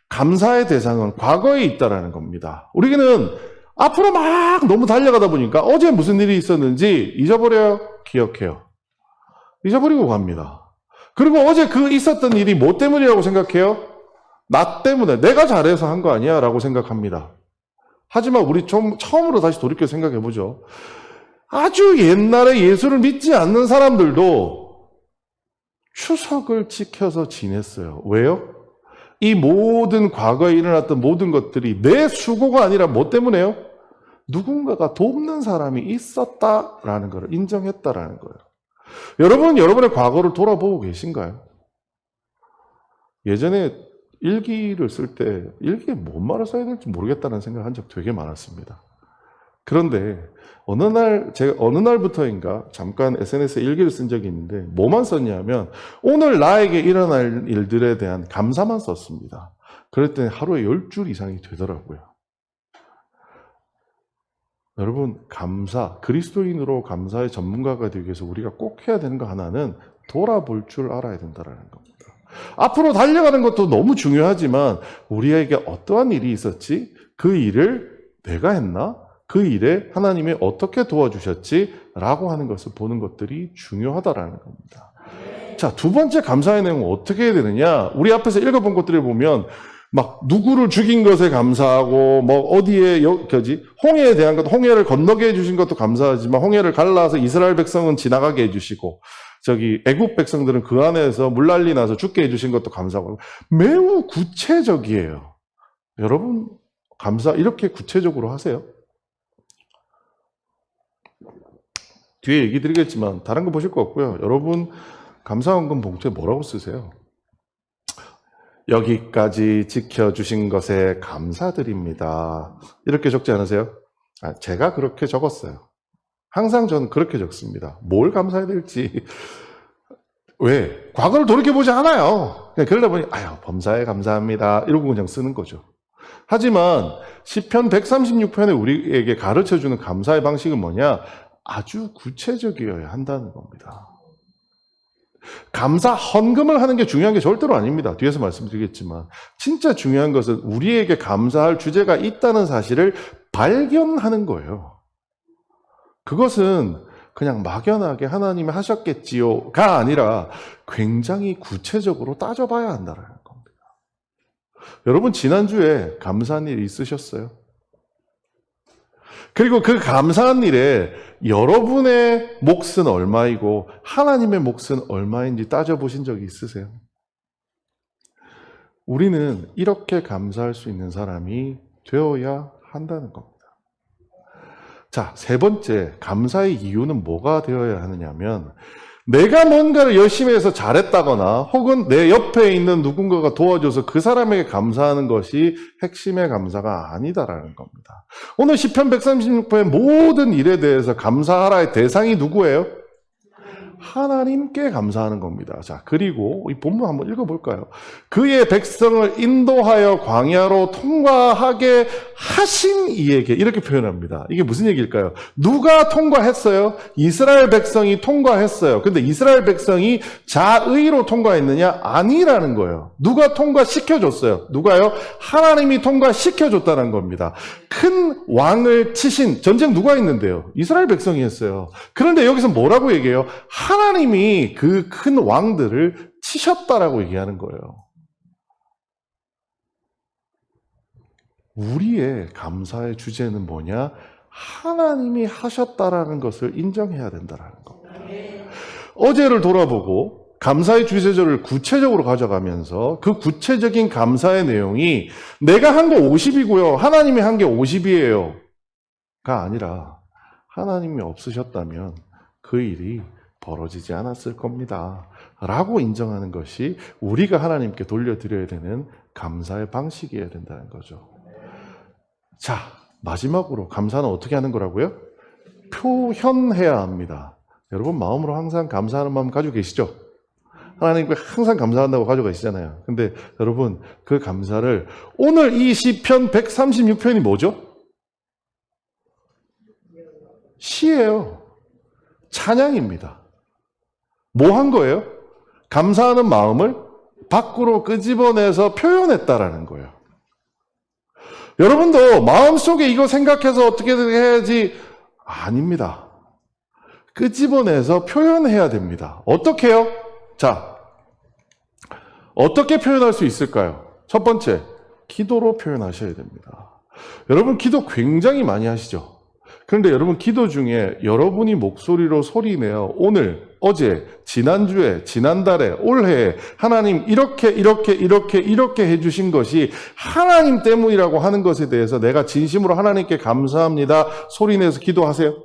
감사의 대상은 과거에 있다라는 겁니다. 우리는 앞으로 막 너무 달려가다 보니까 어제 무슨 일이 있었는지 잊어버려요? 기억해요. 잊어버리고 갑니다. 그리고 어제 그 있었던 일이 뭐 때문이라고 생각해요? 나 때문에, 내가 잘해서 한 거 아니야? 라고 생각합니다. 하지만 우리 처음으로 다시 돌이켜 생각해보죠. 아주 옛날에 예수를 믿지 않는 사람들도 추석을 지켜서 지냈어요. 왜요? 이 모든 과거에 일어났던 모든 것들이 내 수고가 아니라 뭐 때문에요? 누군가가 돕는 사람이 있었다라는 걸 인정했다라는 거예요. 여러분, 여러분의 과거를 돌아보고 계신가요? 예전에 일기를 쓸 때 일기에 뭔 말을 써야 될지 모르겠다는 생각을 한 적 되게 많았습니다. 그런데 제가 어느 날부터인가 잠깐 SNS에 일기를 쓴 적이 있는데 뭐만 썼냐면 오늘 나에게 일어날 일들에 대한 감사만 썼습니다. 그랬더니 하루에 10줄 이상이 되더라고요. 여러분, 감사, 그리스도인으로 감사의 전문가가 되기 위해서 우리가 꼭 해야 되는 거 하나는 돌아볼 줄 알아야 된다는 겁니다. 앞으로 달려가는 것도 너무 중요하지만 우리에게 어떠한 일이 있었지? 그 일을 내가 했나? 그 일에 하나님이 어떻게 도와주셨지? 라고 하는 것을 보는 것들이 중요하다라는 겁니다. 자, 두 번째 감사의 내용은 어떻게 해야 되느냐? 우리 앞에서 읽어본 것들을 보면 막 누구를 죽인 것에 감사하고 뭐 어디에 홍해에 대한 것도 홍해를 건너게 해주신 것도 감사하지만 홍해를 갈라서 이스라엘 백성은 지나가게 해주시고 애굽 백성들은 그 안에서 물난리 나서 죽게 해주신 것도 감사하고 매우 구체적이에요. 여러분, 감사 이렇게 구체적으로 하세요? 뒤에 얘기 드리겠지만 다른 거 보실 거 없고요. 여러분, 감사원금 봉투에 뭐라고 쓰세요? 여기까지 지켜주신 것에 감사드립니다. 이렇게 적지 않으세요? 제가 그렇게 적었어요. 항상 저는 그렇게 적습니다. 뭘 감사해야 될지. 왜? 과거를 돌이켜보지 않아요. 그냥 그러다 보니 범사에 감사합니다. 이러고 그냥 쓰는 거죠. 하지만 시편 136편에 우리에게 가르쳐주는 감사의 방식은 뭐냐? 아주 구체적이어야 한다는 겁니다. 감사 헌금을 하는 게 중요한 게 절대로 아닙니다. 뒤에서 말씀드리겠지만 진짜 중요한 것은 우리에게 감사할 주제가 있다는 사실을 발견하는 거예요. 그것은 그냥 막연하게 하나님이 하셨겠지요가 아니라 굉장히 구체적으로 따져봐야 한다는 겁니다. 여러분, 지난주에 감사한 일 있으셨어요? 그리고 그 감사한 일에 여러분의 몫은 얼마이고 하나님의 몫은 얼마인지 따져보신 적이 있으세요? 우리는 이렇게 감사할 수 있는 사람이 되어야 한다는 겁니다. 자, 세 번째, 감사의 이유는 뭐가 되어야 하느냐면 내가 뭔가를 열심히 해서 잘했다거나 혹은 내 옆에 있는 누군가가 도와줘서 그 사람에게 감사하는 것이 핵심의 감사가 아니다라는 겁니다. 오늘 시편 136편의 모든 일에 대해서 감사하라의 대상이 누구예요? 하나님께 감사하는 겁니다. 자, 그리고 이 본문 한번 읽어볼까요? 그의 백성을 인도하여 광야로 통과하게 하신 이에게, 이렇게 표현합니다. 이게 무슨 얘기일까요? 누가 통과했어요? 이스라엘 백성이 통과했어요. 근데 이스라엘 백성이 자의로 통과했느냐? 아니라는 거예요. 누가 통과시켜줬어요? 누가요? 하나님이 통과시켜줬다는 겁니다. 큰 왕을 치신, 전쟁 누가 했는데요? 이스라엘 백성이 했어요. 그런데 여기서 뭐라고 얘기해요? 하나님이 그 큰 왕들을 치셨다라고 얘기하는 거예요. 우리의 감사의 주제는 뭐냐? 하나님이 하셨다라는 것을 인정해야 된다라는 겁니다. 어제를 돌아보고 감사의 주제절을 구체적으로 가져가면서 그 구체적인 감사의 내용이 내가 한 거 50이고요. 하나님이 한 게 50이에요. 가 아니라 하나님이 없으셨다면 그 일이 벌어지지 않았을 겁니다. 라고 인정하는 것이 우리가 하나님께 돌려드려야 되는 감사의 방식이어야 된다는 거죠. 자, 마지막으로 감사는 어떻게 하는 거라고요? 표현해야 합니다. 여러분 마음으로 항상 감사하는 마음 가지고 계시죠? 하나님께 항상 감사한다고 가지고 계시잖아요. 근데 여러분 그 감사를 오늘 이 시편 136편이 뭐죠? 시예요. 찬양입니다. 뭐 한 거예요? 감사하는 마음을 밖으로 끄집어내서 표현했다라는 거예요. 여러분도 마음속에 이거 생각해서 어떻게 해야지? 아닙니다. 끄집어내서 표현해야 됩니다. 어떻게 해요? 자, 어떻게 표현할 수 있을까요? 첫 번째, 기도로 표현하셔야 됩니다. 여러분 기도 굉장히 많이 하시죠? 그런데 여러분 기도 중에 여러분이 목소리로 소리내어 오늘, 어제, 지난주에, 지난달에, 올해에 하나님 이렇게 해주신 것이 하나님 때문이라고 하는 것에 대해서 내가 진심으로 하나님께 감사합니다 소리내서 기도하세요?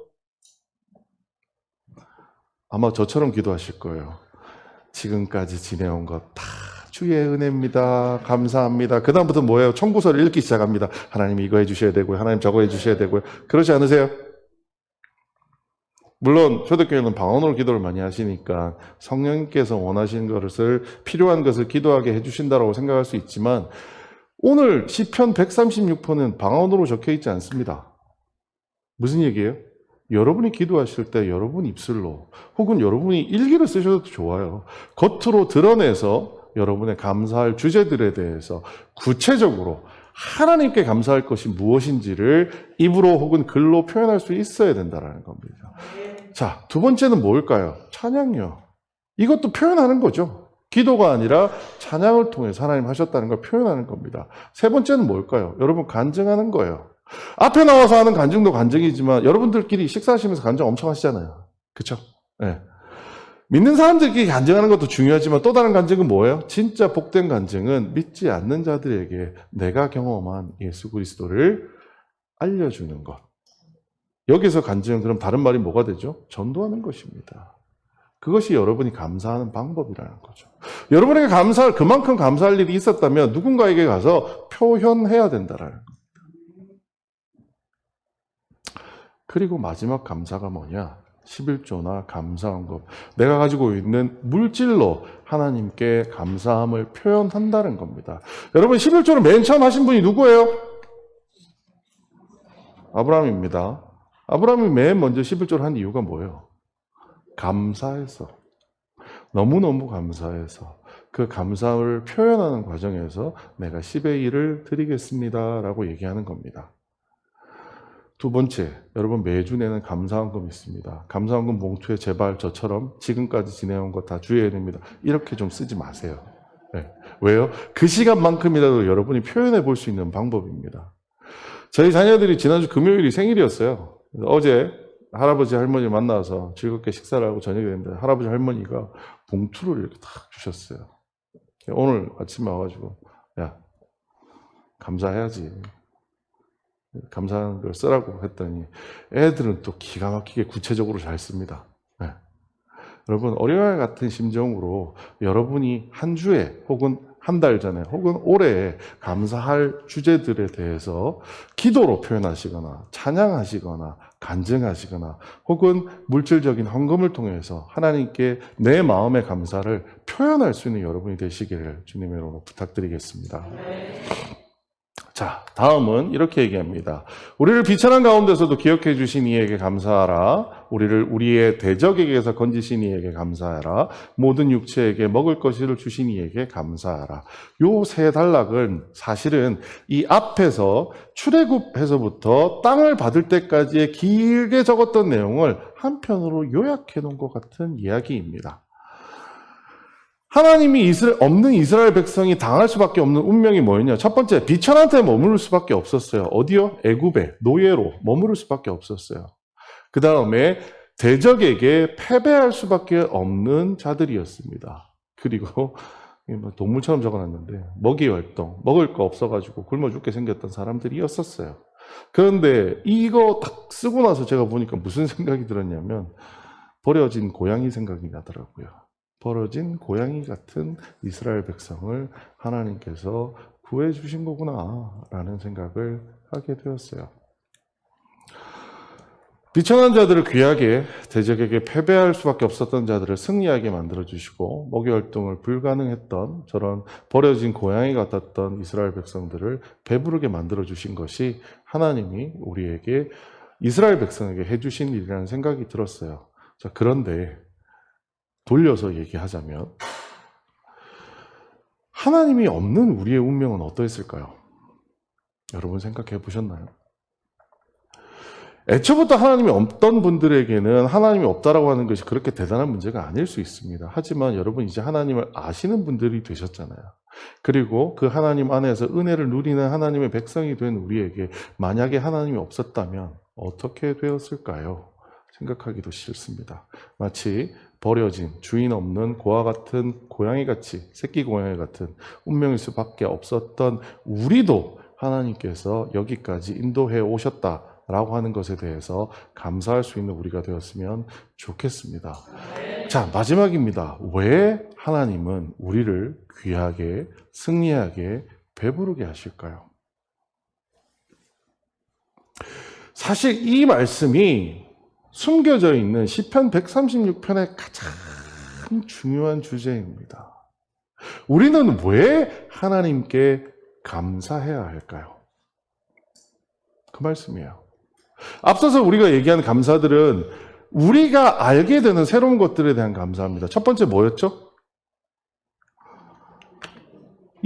아마 저처럼 기도하실 거예요. 지금까지 지내온 것 다 주의 은혜입니다. 감사합니다. 그 다음부터 뭐예요? 청구서를 읽기 시작합니다. 하나님 이거 해주셔야 되고요. 하나님 저거 해주셔야 되고요. 그렇지 않으세요? 물론 초대교회는 방언으로 기도를 많이 하시니까 성령님께서 원하시는 것을 필요한 것을 기도하게 해주신다고 생각할 수 있지만 오늘 시편 136편은 방언으로 적혀 있지 않습니다. 무슨 얘기예요? 여러분이 기도하실 때 여러분 입술로 혹은 여러분이 일기를 쓰셔도 좋아요. 겉으로 드러내서 여러분의 감사할 주제들에 대해서 구체적으로 하나님께 감사할 것이 무엇인지를 입으로 혹은 글로 표현할 수 있어야 된다는 겁니다. 자, 두 번째는 뭘까요? 찬양이요. 이것도 표현하는 거죠. 기도가 아니라 찬양을 통해서 하나님 하셨다는 걸 표현하는 겁니다. 세 번째는 뭘까요? 여러분 간증하는 거예요. 앞에 나와서 하는 간증도 간증이지만 여러분들끼리 식사하시면서 간증 엄청 하시잖아요. 그렇죠? 네. 믿는 사람들끼리 간증하는 것도 중요하지만 또 다른 간증은 뭐예요? 진짜 복된 간증은 믿지 않는 자들에게 내가 경험한 예수 그리스도를 알려주는 것. 여기서 간증은 그럼 다른 말이 뭐가 되죠? 전도하는 것입니다. 그것이 여러분이 감사하는 방법이라는 거죠. 여러분에게 그만큼 감사할 일이 있었다면 누군가에게 가서 표현해야 된다는 겁니다. 그리고 마지막 감사가 뭐냐? 11조나 감사헌금. 내가 가지고 있는 물질로 하나님께 감사함을 표현한다는 겁니다. 여러분 11조를 맨 처음 하신 분이 누구예요? 아브라함입니다. 아브라함이 맨 먼저 11조를 한 이유가 뭐예요? 감사해서. 너무너무 감사해서. 그 감사를 표현하는 과정에서 내가 10의 1을 드리겠습니다 라고 얘기하는 겁니다. 두 번째, 여러분 매주 내는 감사헌금 있습니다. 감사헌금 봉투에 제발 저처럼 지금까지 지내온 거 다 주의해야 됩니다. 이렇게 좀 쓰지 마세요. 네. 왜요? 그 시간만큼이라도 여러분이 표현해 볼 수 있는 방법입니다. 저희 자녀들이 지난주 금요일이 생일이었어요. 어제 할아버지 할머니 만나서 즐겁게 식사를 하고 저녁에 했는데 할아버지 할머니가 봉투를 이렇게 탁 주셨어요. 오늘 아침에 와가지고 야 감사해야지. 감사한 걸 쓰라고 했더니 애들은 또 기가 막히게 구체적으로 잘 씁니다. 네. 여러분 어린아이 같은 심정으로 여러분이 한 주에 혹은 한 달 전에 혹은 올해에 감사할 주제들에 대해서 기도로 표현하시거나 찬양하시거나 간증하시거나 혹은 물질적인 헌금을 통해서 하나님께 내 마음의 감사를 표현할 수 있는 여러분이 되시기를 주님의 이름으로 부탁드리겠습니다. 자, 다음은 이렇게 얘기합니다. 우리를 비천한 가운데서도 기억해 주신 이에게 감사하라. 우리를 우리의 대적에게서 건지신 이에게 감사하라. 모든 육체에게 먹을 것을 주신 이에게 감사하라. 요 세 단락은 사실은 이 앞에서 출애굽해서부터 땅을 받을 때까지의 길게 적었던 내용을 한편으로 요약해 놓은 것 같은 이야기입니다. 하나님이 없는 이스라엘 백성이 당할 수밖에 없는 운명이 뭐였냐? 첫 번째, 비천한테 머무를 수밖에 없었어요. 어디요? 애굽에, 노예로 머무를 수밖에 없었어요. 그 다음에 대적에게 패배할 수밖에 없는 자들이었습니다. 그리고 동물처럼 적어놨는데 먹이 활동, 먹을 거 없어가지고 굶어 죽게 생겼던 사람들이었었어요. 그런데 이거 딱 쓰고 나서 제가 보니까 무슨 생각이 들었냐면 버려진 고양이 생각이 나더라고요. 버려진 고양이 같은 이스라엘 백성을 하나님께서 구해주신 거구나 라는 생각을 하게 되었어요. 비천한 자들을 귀하게, 대적에게 패배할 수밖에 없었던 자들을 승리하게 만들어주시고 먹이 활동을 불가능했던 저런 버려진 고양이 같았던 이스라엘 백성들을 배부르게 만들어주신 것이 하나님이 우리에게, 이스라엘 백성에게 해주신 일이라는 생각이 들었어요. 자, 그런데 돌려서 얘기하자면 하나님이 없는 우리의 운명은 어떠했을까요? 여러분 생각해 보셨나요? 애초부터 하나님이 없던 분들에게는 하나님이 없다라고 하는 것이 그렇게 대단한 문제가 아닐 수 있습니다. 하지만 여러분 이제 하나님을 아시는 분들이 되셨잖아요. 그리고 그 하나님 안에서 은혜를 누리는 하나님의 백성이 된 우리에게 만약에 하나님이 없었다면 어떻게 되었을까요? 생각하기도 싫습니다. 마치 버려진 주인 없는 고아 같은 고양이같이, 새끼 고양이 같은 운명일 수밖에 없었던 우리도 하나님께서 여기까지 인도해 오셨다라고 하는 것에 대해서 감사할 수 있는 우리가 되었으면 좋겠습니다. 자, 마지막입니다. 왜 하나님은 우리를 귀하게, 승리하게, 배부르게 하실까요? 사실 이 말씀이 숨겨져 있는 시편 136편의 가장 중요한 주제입니다. 우리는 왜 하나님께 감사해야 할까요? 그 말씀이에요. 앞서서 우리가 얘기한 감사들은 우리가 알게 되는 새로운 것들에 대한 감사입니다. 첫 번째 뭐였죠?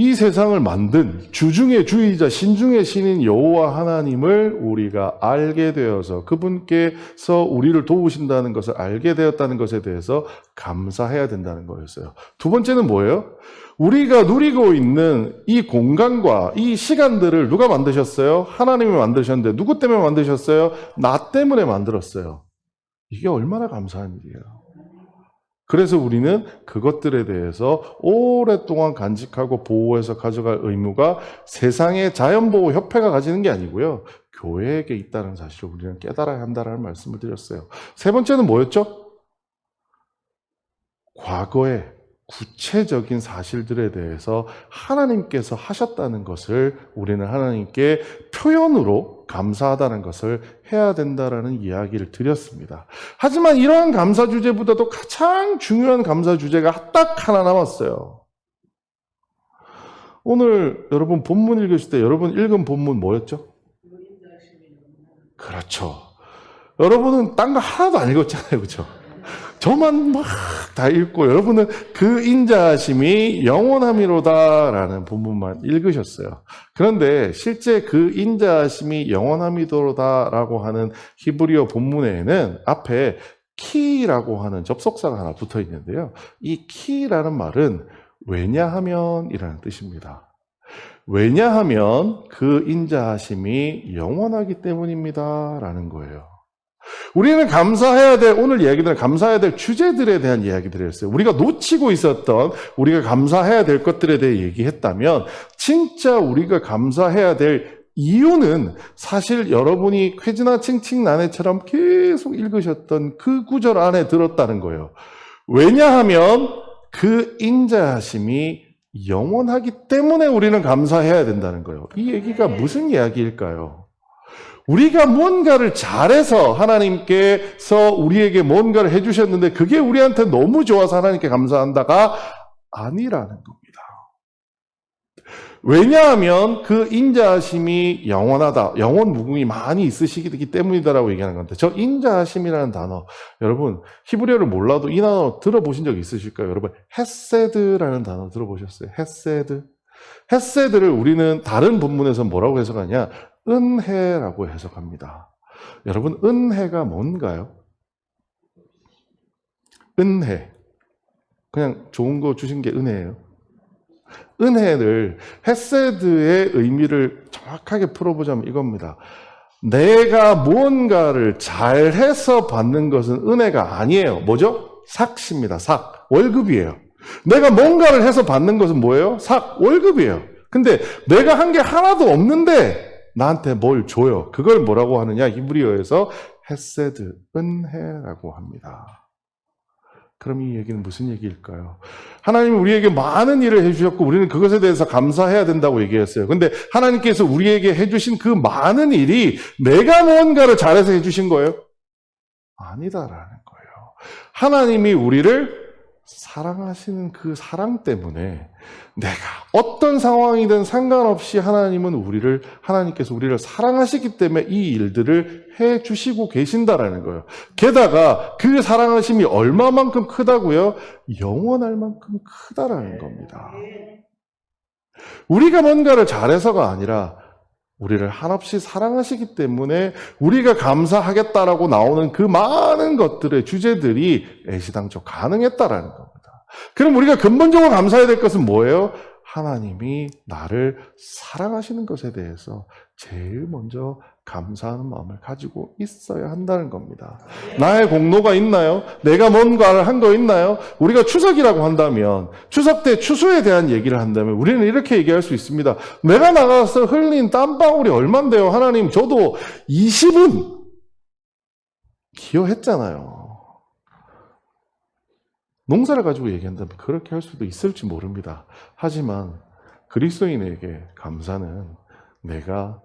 이 세상을 만든 주중의 주이자 신중의 신인 여호와 하나님을 우리가 알게 되어서 그분께서 우리를 도우신다는 것을 알게 되었다는 것에 대해서 감사해야 된다는 거였어요. 두 번째는 뭐예요? 우리가 누리고 있는 이 공간과 이 시간들을 누가 만드셨어요? 하나님이 만드셨는데 누구 때문에 만드셨어요? 나 때문에 만들었어요. 이게 얼마나 감사한 일이에요. 그래서 우리는 그것들에 대해서 오랫동안 간직하고 보호해서 가져갈 의무가 세상의 자연보호협회가 가지는 게 아니고요. 교회에게 있다는 사실을 우리는 깨달아야 한다는 말씀을 드렸어요. 세 번째는 뭐였죠? 과거의 구체적인 사실들에 대해서 하나님께서 하셨다는 것을 우리는 하나님께 표현으로 감사하다는 것을 해야 된다라는 이야기를 드렸습니다. 하지만 이러한 감사 주제보다도 가장 중요한 감사 주제가 딱 하나 남았어요. 오늘 여러분 본문 읽으실 때 여러분 읽은 본문 뭐였죠? 그렇죠. 여러분은 딴 거 하나도 안 읽었잖아요. 그렇죠? 저만 막 다 읽고 여러분은 그 인자하심이 영원함이로다라는 본문만 읽으셨어요. 그런데 실제 그 인자하심이 영원함이로다라고 하는 히브리어 본문에는 앞에 키라고 하는 접속사가 하나 붙어 있는데요. 이 키라는 말은 왜냐하면이라는 뜻입니다. 왜냐하면 그 인자하심이 영원하기 때문입니다라는 거예요. 우리는 감사해야 될, 오늘 이야기들은 감사해야 될 주제들에 대한 이야기들이었어요. 우리가 놓치고 있었던, 우리가 감사해야 될 것들에 대해 얘기했다면, 진짜 우리가 감사해야 될 이유는 사실 여러분이 쾌지나 칭칭나네처럼 계속 읽으셨던 그 구절 안에 들었다는 거예요. 왜냐하면 그 인자하심이 영원하기 때문에 우리는 감사해야 된다는 거예요. 이 얘기가 무슨 이야기일까요? 우리가 뭔가를 잘해서 하나님께서 우리에게 뭔가를 해주셨는데 그게 우리한테 너무 좋아서 하나님께 감사한다가 아니라는 겁니다. 왜냐하면 그 인자하심이 영원하다, 영원 무궁이 많이 있으시기 때문이다라고 얘기하는 건데 저 인자하심이라는 단어, 여러분 히브리어를 몰라도 이 단어 들어보신 적 있으실까요? 여러분 헤세드라는 단어 들어보셨어요? 헤세드. 헤세드를 우리는 다른 본문에서 뭐라고 해석하냐? 은혜라고 해석합니다. 여러분, 은혜가 뭔가요? 은혜. 그냥 좋은 거 주신 게 은혜예요. 은혜를, 헤세드의 의미를 정확하게 풀어보자면 이겁니다. 내가 무언가를 잘해서 받는 것은 은혜가 아니에요. 뭐죠? 삭입니다. 삭. 월급이에요. 내가 뭔가를 해서 받는 것은 뭐예요? 삭. 월급이에요. 근데 내가 한 게 하나도 없는데 나한테 뭘 줘요. 그걸 뭐라고 하느냐? 히브리어에서 헤세드, 은혜라고 합니다. 그럼 이 얘기는 무슨 얘기일까요? 하나님이 우리에게 많은 일을 해주셨고 우리는 그것에 대해서 감사해야 된다고 얘기했어요. 근데 하나님께서 우리에게 해주신 그 많은 일이 내가 무언가를 잘해서 해주신 거예요? 아니다라는 거예요. 하나님이 우리를 사랑하시는 그 사랑 때문에 내가 어떤 상황이든 상관없이 하나님께서 우리를 사랑하시기 때문에 이 일들을 해 주시고 계신다라는 거예요. 게다가 그 사랑하심이 얼마만큼 크다고요? 영원할 만큼 크다라는 겁니다. 우리가 뭔가를 잘해서가 아니라 우리를 한없이 사랑하시기 때문에 우리가 감사하겠다라고 나오는 그 많은 것들의 주제들이 애시당초 가능했다라는 겁니다. 그럼 우리가 근본적으로 감사해야 될 것은 뭐예요? 하나님이 나를 사랑하시는 것에 대해서 제일 먼저 감사하는 마음을 가지고 있어야 한다는 겁니다. 나의 공로가 있나요? 내가 뭔가를 한 거 있나요? 우리가 추석이라고 한다면, 추석 때 추수에 대한 얘기를 한다면 우리는 이렇게 얘기할 수 있습니다. 내가 나가서 흘린 땀방울이 얼만데요? 하나님, 저도 20은 기여했잖아요. 농사를 가지고 얘기한다면 그렇게 할 수도 있을지 모릅니다. 하지만 그리스도인에게 감사는 내가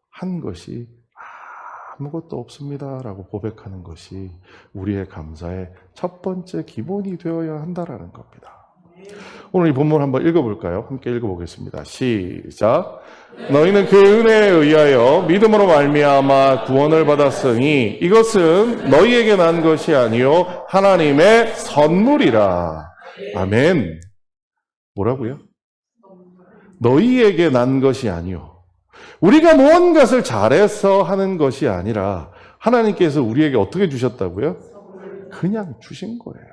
한 것이 아무것도 없습니다라고 고백하는 것이 우리의 감사의 첫 번째 기본이 되어야 한다라는 겁니다. 오늘 이 본문 한번 읽어볼까요? 함께 읽어보겠습니다. 시작. 너희는 그 은혜에 의하여 믿음으로 말미암아 구원을 받았으니 이것은 너희에게 난 것이 아니요 하나님의 선물이라. 아멘. 뭐라고요? 너희에게 난 것이 아니요. 우리가 무언가를 잘해서 하는 것이 아니라 하나님께서 우리에게 어떻게 주셨다고요? 그냥 주신 거예요.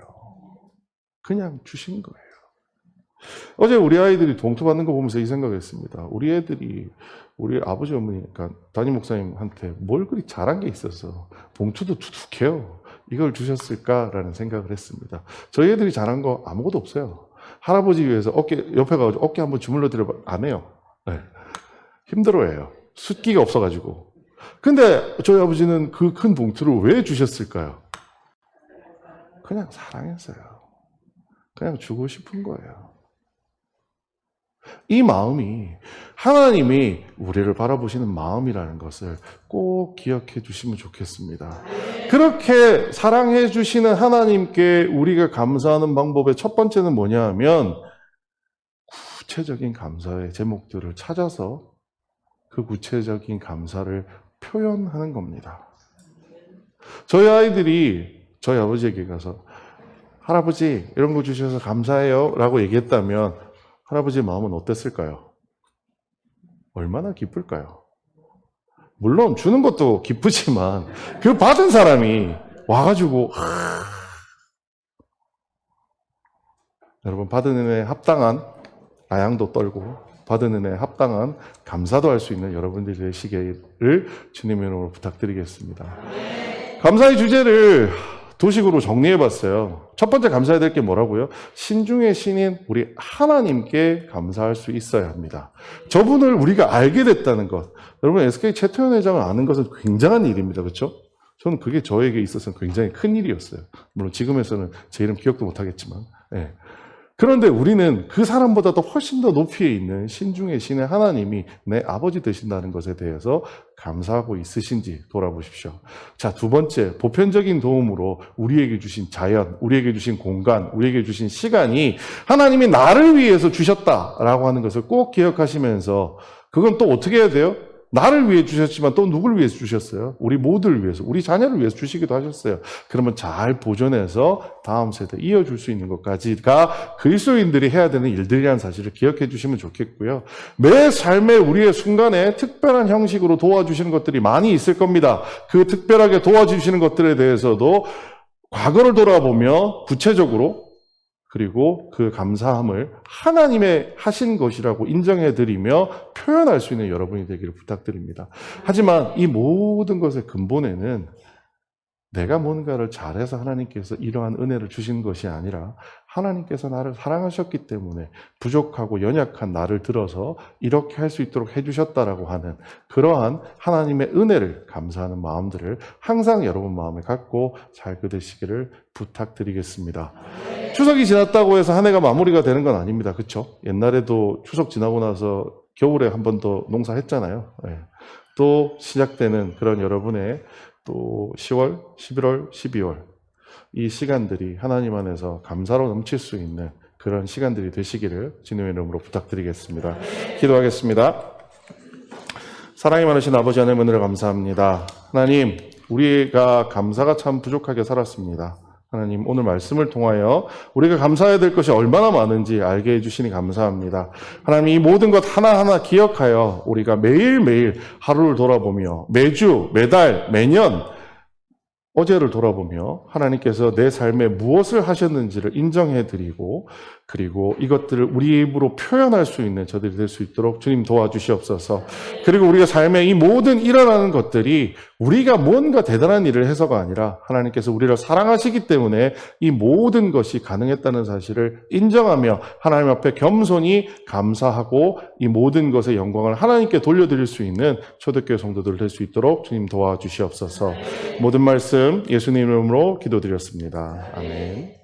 그냥 주신 거예요. 어제 우리 아이들이 봉투 받는 거 보면서 이 생각했습니다. 우리 애들이 우리 아버지 어머니, 그러니까 담임 목사님한테 뭘 그리 잘한 게 있어서 봉투도 두둑해요. 이걸 주셨을까라는 생각을 했습니다. 저희 애들이 잘한 거 아무것도 없어요. 할아버지 위해서 옆에 가서 어깨 한번 주물러 드려봐. 안 해요. 네. 힘들어해요. 숫기가 없어가지고. 근데 저희 아버지는 그 큰 봉투를 왜 주셨을까요? 그냥 사랑했어요. 그냥 주고 싶은 거예요. 이 마음이 하나님이 우리를 바라보시는 마음이라는 것을 꼭 기억해 주시면 좋겠습니다. 그렇게 사랑해 주시는 하나님께 우리가 감사하는 방법의 첫 번째는 뭐냐 하면 구체적인 감사의 제목들을 찾아서 그 구체적인 감사를 표현하는 겁니다. 저희 아이들이 저희 아버지에게 가서 할아버지 이런 거 주셔서 감사해요 라고 얘기했다면 할아버지의 마음은 어땠을까요? 얼마나 기쁠까요? 물론 주는 것도 기쁘지만 그 받은 사람이 와가지고 여러분 받은 은혜에 합당한 아양도 떨고 받은 은혜에 합당한 감사도 할 수 있는 여러분들이 되시기를 주님의 이름으로 부탁드리겠습니다. 감사의 주제를 두 식으로 정리해봤어요. 첫 번째 감사해야 될 게 뭐라고요? 신중의 신인 우리 하나님께 감사할 수 있어야 합니다. 저분을 우리가 알게 됐다는 것. 여러분 SK 최태원 회장을 아는 것은 굉장한 일입니다. 그렇죠? 저는 그게 저에게 있어서는 굉장히 큰 일이었어요. 물론 지금에서는 제 이름 기억도 못하겠지만. 네. 그런데 우리는 그 사람보다도 훨씬 더 높이에 있는 신중의 신의 하나님이 내 아버지 되신다는 것에 대해서 감사하고 있으신지 돌아보십시오. 자, 두 번째, 보편적인 도움으로 우리에게 주신 자연, 우리에게 주신 공간, 우리에게 주신 시간이 하나님이 나를 위해서 주셨다라고 하는 것을 꼭 기억하시면서 그건 또 어떻게 해야 돼요? 나를 위해 주셨지만 또 누구를 위해서 주셨어요? 우리 모두를 위해서, 우리 자녀를 위해서 주시기도 하셨어요. 그러면 잘 보존해서 다음 세대 이어줄 수 있는 것까지가 그리스도인들이 해야 되는 일들이라는 사실을 기억해 주시면 좋겠고요. 매 삶의 우리의 순간에 특별한 형식으로 도와주시는 것들이 많이 있을 겁니다. 그 특별하게 도와주시는 것들에 대해서도 과거를 돌아보며 구체적으로 그리고 그 감사함을 하나님의 하신 것이라고 인정해드리며 표현할 수 있는 여러분이 되기를 부탁드립니다. 하지만 이 모든 것의 근본에는 내가 뭔가를 잘해서 하나님께서 이러한 은혜를 주신 것이 아니라 하나님께서 나를 사랑하셨기 때문에 부족하고 연약한 나를 들어서 이렇게 할 수 있도록 해주셨다라고 하는 그러한 하나님의 은혜를 감사하는 마음들을 항상 여러분 마음에 갖고 잘 그대시기를 부탁드리겠습니다. 추석이 지났다고 해서 한 해가 마무리가 되는 건 아닙니다. 그렇죠? 옛날에도 추석 지나고 나서 겨울에 한 번 더 농사했잖아요. 네. 또 시작되는 그런 여러분의 또 10월, 11월, 12월 이 시간들이 하나님 안에서 감사로 넘칠 수 있는 그런 시간들이 되시기를 주님의 이름으로 부탁드리겠습니다. 기도하겠습니다. 사랑이 많으신 아버지 하나님 은혜를 감사합니다. 하나님, 우리가 감사가 참 부족하게 살았습니다. 하나님, 오늘 말씀을 통하여 우리가 감사해야 될 것이 얼마나 많은지 알게 해주시니 감사합니다. 하나님, 이 모든 것 하나하나 기억하여 우리가 매일매일 하루를 돌아보며 매주, 매달, 매년 어제를 돌아보며 하나님께서 내 삶에 무엇을 하셨는지를 인정해드리고 그리고 이것들을 우리 입으로 표현할 수 있는 저들이 될 수 있도록 주님 도와주시옵소서. 그리고 우리가 삶에 이 모든 일어나는 것들이 우리가 뭔가 대단한 일을 해서가 아니라 하나님께서 우리를 사랑하시기 때문에 이 모든 것이 가능했다는 사실을 인정하며 하나님 앞에 겸손히 감사하고 이 모든 것의 영광을 하나님께 돌려드릴 수 있는 초대교회 성도들 될 수 있도록 주님 도와주시옵소서. 모든 말씀 예수님 이름으로 기도드렸습니다. 아멘.